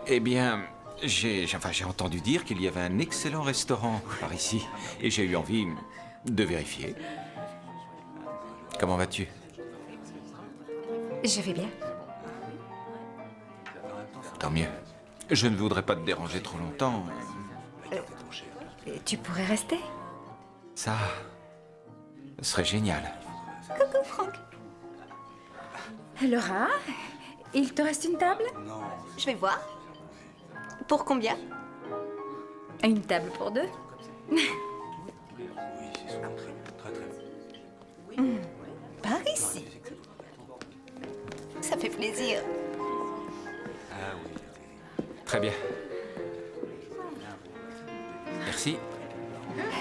Eh bien, j'ai entendu dire qu'il y avait un excellent restaurant par ici. Et j'ai eu envie de vérifier. Comment vas-tu? Je vais bien. Tant mieux. Je ne voudrais pas te déranger trop longtemps. Tu pourrais rester? Ça serait génial. Coucou, Franck. Laura, il te reste une table? Je vais voir. Pour combien? Une table pour deux. Par ici. Ça fait plaisir. Très bien. Merci.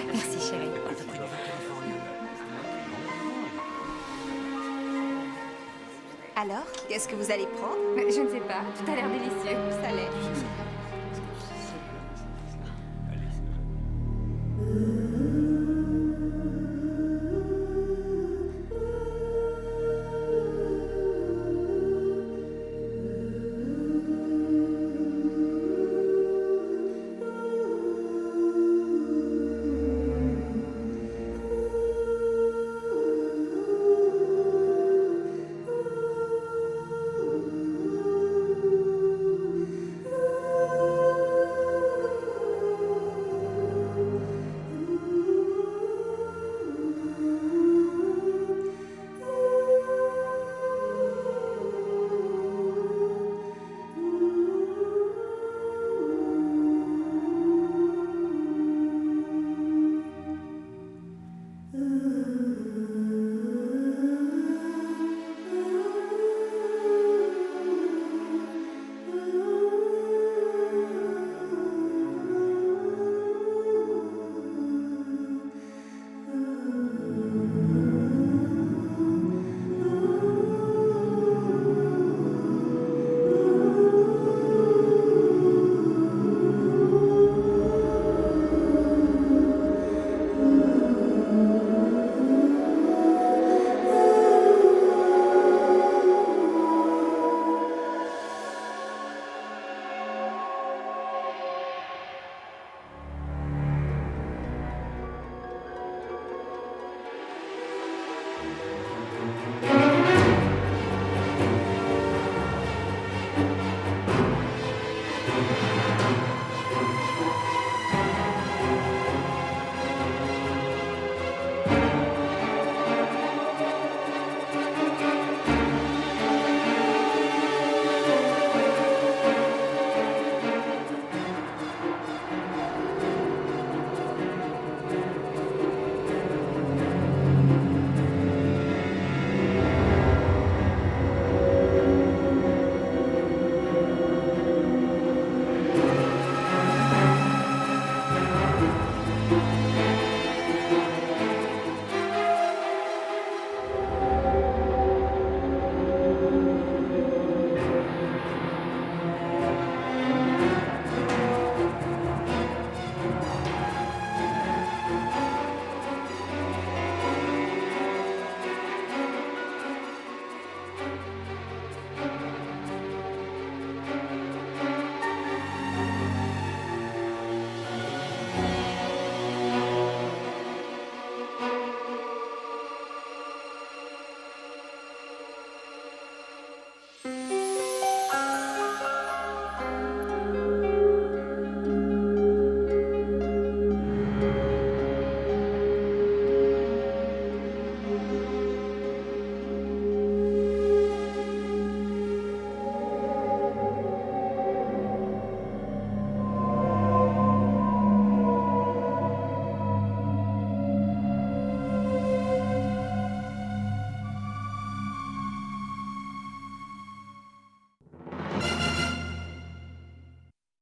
Merci, chérie. Alors, qu'est-ce que vous allez prendre? Je ne sais pas, tout a l'air délicieux. Ça l'est.